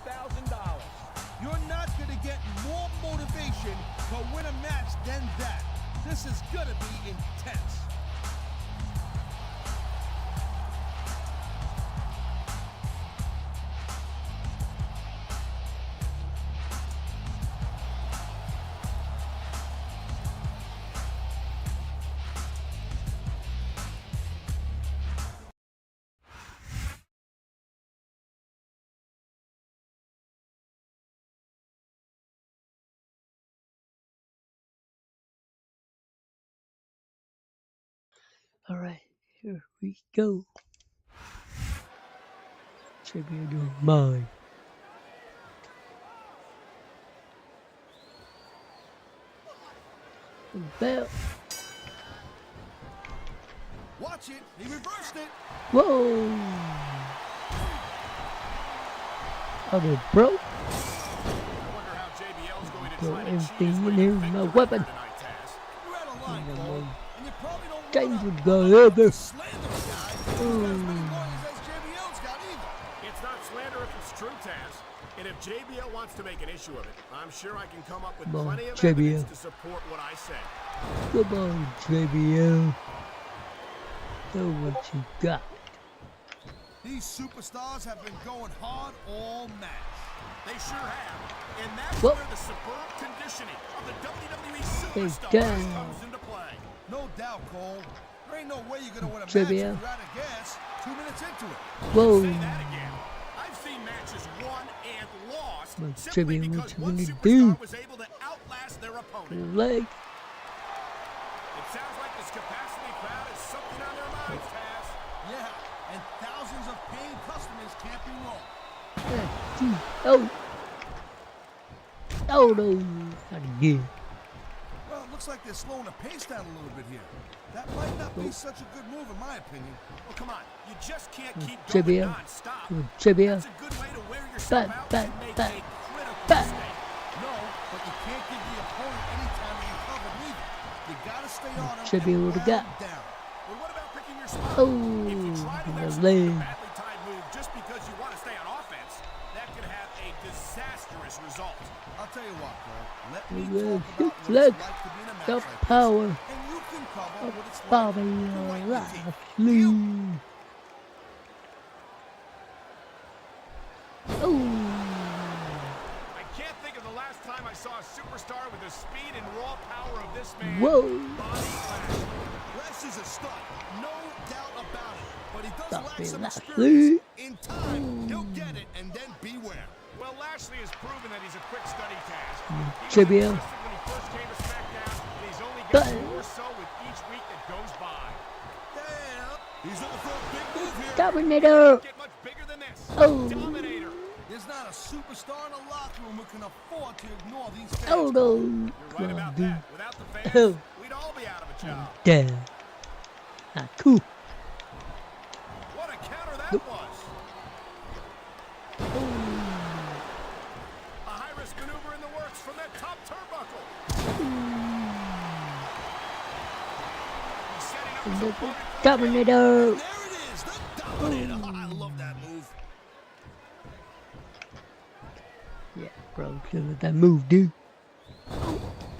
S6: You're not going to get more motivation to win a match than that. This is going to be intense.
S1: All right, here we go. Tribute to mine. Bell.
S6: Watch it. He reversed it.
S1: Whoa! Oh, they broke.
S5: I wonder how JBL's going to
S1: Throw
S5: try to
S1: everything
S5: cheat his
S1: in
S5: way
S1: here,
S5: to
S1: my
S5: victory
S1: weapon.
S5: tonight, Taz.
S6: You're out of line, Cole. And you probably don't
S1: James
S6: want
S1: would
S6: to
S1: go over.
S6: slander a guy who's got as many lawyers as JBL's got either.
S5: It's not slander if it's true, Taz. And if JBL wants to make an issue of it, I'm sure I can come up with
S1: Come on,
S5: plenty of
S1: JBL.
S5: evidence to support what I say.
S1: Come on, JBL. Show what you got.
S6: These superstars have been going hard all match.
S5: They sure have. And that's
S1: Whoa.
S5: where the superb conditioning of the WWE
S1: Hey,
S5: superstars
S1: damn.
S5: comes into play.
S6: No doubt, Cole. There ain't no way you're going to win a match
S1: JBL.
S6: if you're out of gas 2 minutes into it.
S1: Whoa.
S5: Say that again. I've seen matches won and lost
S1: Well,
S5: simply
S1: JBL,
S5: because
S1: what you
S5: one
S1: gonna
S5: superstar
S1: do?
S5: was able to outlast their opponent.
S1: Leg.
S5: It sounds like this capacity crowd is something on their minds, Taz.
S6: Yeah, and thousands of paying customers can't be wrong.
S1: Oh. Oh, no. Not again.
S6: Well, it looks like they're slowing the pace down a little bit here. That might not be such a good move, in my opinion.
S5: Well, come on. You just can't keep
S1: JBL.
S5: going non-stop.
S1: JBL.
S5: That's a good way to wear yourself out and make a critical
S1: Back.
S5: mistake.
S6: No, but you can't give the opponent any time to recover neither. You gotta stay on him
S1: Should be
S6: and
S1: able to
S6: wear
S1: get.
S6: him down.
S5: But what about picking your spot?
S1: Oh,
S5: If you try to
S1: the
S5: execute a
S1: leg.
S5: badly timed move just because you want to stay on offense, that could have a disastrous result.
S6: I'll tell you what, Cole. Let me
S1: Well,
S6: talk about what
S1: leg.
S6: it's like to be in a match
S1: The
S6: like this,
S1: power
S6: and you can cover
S1: of
S6: what it's like
S1: Bobby
S6: to wipe your teeth.
S1: Lashley. Oh,
S5: I can't think of the last time I saw a superstar with the speed and raw power of this man.
S1: whoa.
S5: Bobby Lashley.
S6: Lashley's a stud, no doubt about it. But he does
S1: Bobby
S6: lack some
S1: Lashley.
S6: experience. In time, he'll get it, and then beware.
S5: Well, Lashley has proven that he's a quick study task. He was
S1: JBL.
S5: impressive when he first came to SmackDown, and he's only
S1: But-
S5: getting more so with each week that goes by.
S6: Damn. He's looking for a big move here.
S1: Dominator.
S5: Get much bigger than this.
S1: Oh.
S5: Dominator.
S6: There's not a superstar in the locker room who can afford to ignore these fans.
S1: Oh, no.
S5: You're right about
S1: dude.
S5: that. Without the fans,
S1: Oh.
S5: we'd all be out of a job.
S1: Damn. Not cool.
S5: What a counter that was. A high-risk maneuver in the works from that top turnbuckle. He's setting up his opponent for the
S1: Dominator.
S6: There it is, the Dominator. Oh, I love that move.
S1: Yeah, bro, look at that move, dude.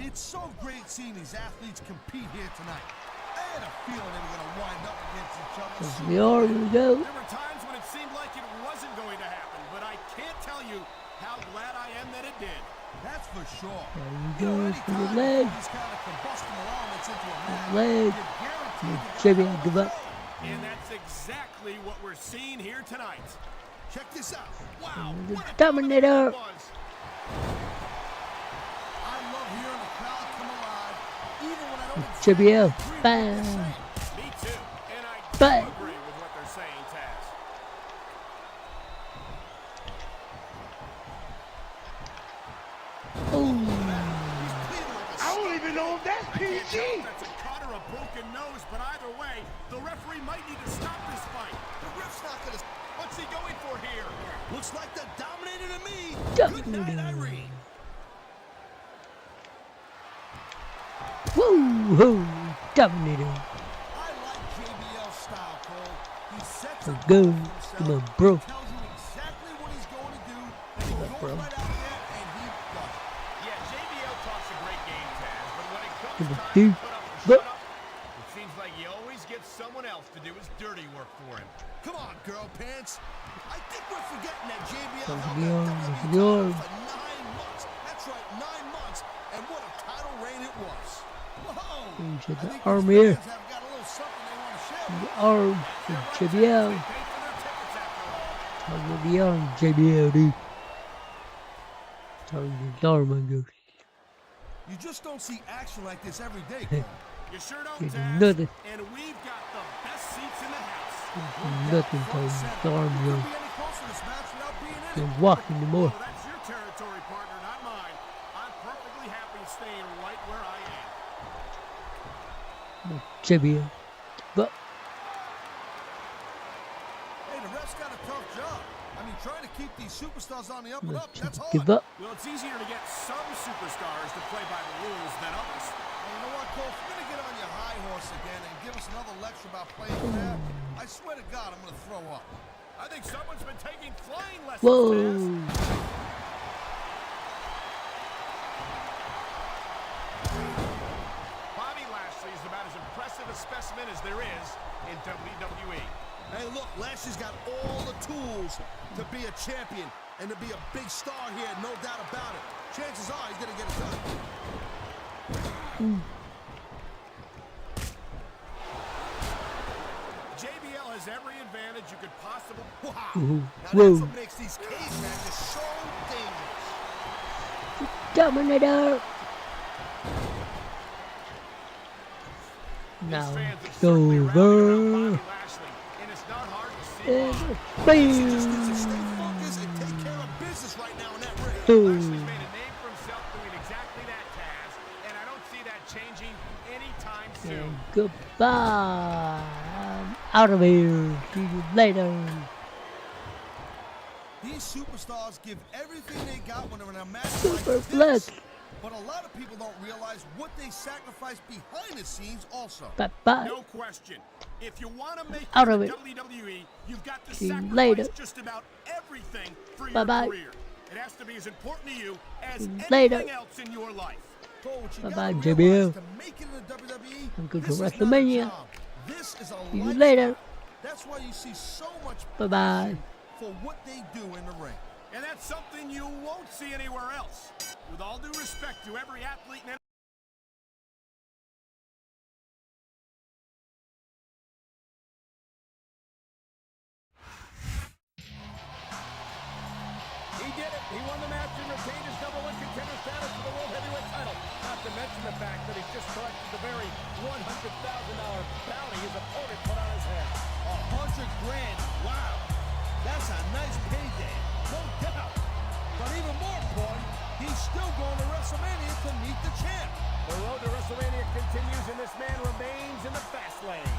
S6: It's so great seeing these athletes compete here tonight. I had a feeling they were going to wind up against each other.
S1: We are gonna go.
S5: There were times when it seemed like it wasn't going to happen, but I can't tell you how glad I am that it did.
S6: That's for sure.
S1: There you go for the leg.
S6: These kind of combustible elements into a match,
S1: Leg.
S6: you're guaranteed to
S1: Jimmy,
S6: get
S1: give up.
S5: And that's exactly what we're seeing here tonight.
S6: Check this out. Wow.
S1: The
S6: What a
S1: Dominator.
S5: It was.
S6: I love hearing the crowd come alive, even when I don't
S1: JBL.
S6: agree with what they're
S1: Bam.
S6: saying.
S5: Me too. And I do
S1: Bang.
S5: agree with what they're saying, Taz.
S6: show him that's
S5: I can't
S6: PG.
S5: tell if that's a cut or a broken nose, but either way, the referee might need to stop this fight.
S6: The ref's not gonna.
S5: What's he going for here?
S6: Looks like the dominator to me. Good
S1: Dominator.
S6: night, Irene.
S1: Woo-hoo! Dominator.
S6: I like JBL's style, Cole. He sets
S1: So
S6: up
S1: good.
S6: himself.
S1: Come on, bro.
S6: He tells you exactly what he's going to do, and he goes
S1: bro.
S6: right out there and he does it.
S5: Yeah, JBL talks a great game, Taz, but when it comes
S1: Come on,
S5: time
S1: dude.
S5: to put up or
S1: But-
S5: shut up, it seems like he always gets someone else to do his dirty work for him.
S6: Come on, girl pants. I think we're forgetting that JBL
S1: Come
S6: held
S1: on,
S6: that WWE
S1: come on.
S6: title for 9 months. That's right, 9 months. And what a title reign it was. Whoa!
S1: Into
S6: I
S1: the
S6: think
S1: arm
S6: these
S1: here.
S6: fans have got a little something they want to share.
S1: The arm from JBL.
S5: They paid for their tickets after all.
S1: Talking the arm, JBL, dude. Talking the arm, I guess.
S6: You just don't see action like this every day, Cole.
S5: You sure don't,
S1: It's
S5: Taz.
S1: nothing.
S5: And we've got the best seats in the house.
S1: Nothing
S6: Front
S1: talking
S6: center.
S1: the arm,
S6: You
S1: yo.
S6: couldn't be any closer to this match without being in it.
S1: They're walking the more.
S5: Oh, that's your territory, partner, not mine. I'm perfectly happy staying right where I am.
S1: JBL. But
S6: Hey, the ref's got a tough job. I mean, trying to keep these superstars on the up and up, that's hard.
S1: give up.
S5: Well, it's easier to get some superstars to play by the rules than others.
S6: And you know what, Cole? If you're going to get on your high horse again and give us another lecture about playing fair, I swear to God, I'm going to throw up.
S5: I think someone's been taking flying lessons,
S1: Whoa.
S5: Taz. Bobby Lashley is about as impressive a specimen as there is in WWE.
S6: Hey, look, Lashley's got all the tools to be a champion and to be a big star here, no doubt about it. Chances are he's going to get it done.
S5: JBL has every advantage you could possibly...
S6: Wow.
S1: Ooh.
S6: Now
S1: Whoa.
S6: that's what makes these cage matches so dangerous.
S1: Dominator. Now
S5: Fans have
S1: it's
S5: certainly rallied around
S1: over.
S5: Bobby Lashley, and it's not hard to see
S1: And
S5: why.
S6: He just needs to
S1: bam.
S6: stay focused and take care of business right now in that ring.
S5: Lashley's
S1: Boom.
S5: made a name for himself doing exactly that, Taz, and I don't see that changing anytime soon.
S1: And goodbye. I'm out of here. See you later.
S6: These superstars give everything they got when they're in a match
S1: Super
S6: like this.
S1: flex.
S6: But a lot of people don't realize what they sacrifice behind the scenes also.
S1: Bye bye.
S5: No question. If you want to make
S1: Out
S5: it
S1: of
S5: to
S1: it.
S5: WWE, you've got to
S1: See you
S5: sacrifice
S1: later.
S5: just about everything for your
S1: Bye-bye.
S5: career. It has to be as important to you as
S1: See you
S5: anything
S1: later.
S5: else in your life.
S6: Cole, what you
S1: Bye-bye,
S6: gotta
S1: JBL.
S6: realize to make it in the WWE,
S1: I'm going to
S6: this is not a
S1: WrestleMania.
S6: job. This is a
S1: See you
S6: lifestyle.
S1: later.
S6: That's why you see so much
S1: Bye-bye.
S6: passion for what they do in the ring.
S5: And that's something you won't see anywhere else. With all due respect to every athlete in He did it. He won the match and retained his #1 contender status for the World Heavyweight title. Not to mention the fact that he's just collected the very $100,000 bounty his opponent put on his head.
S6: $100,000. Wow. That's a nice payday. No doubt. But even more important, he's still going to WrestleMania to meet the champ.
S5: The road to WrestleMania continues, and this man remains in the fast lane.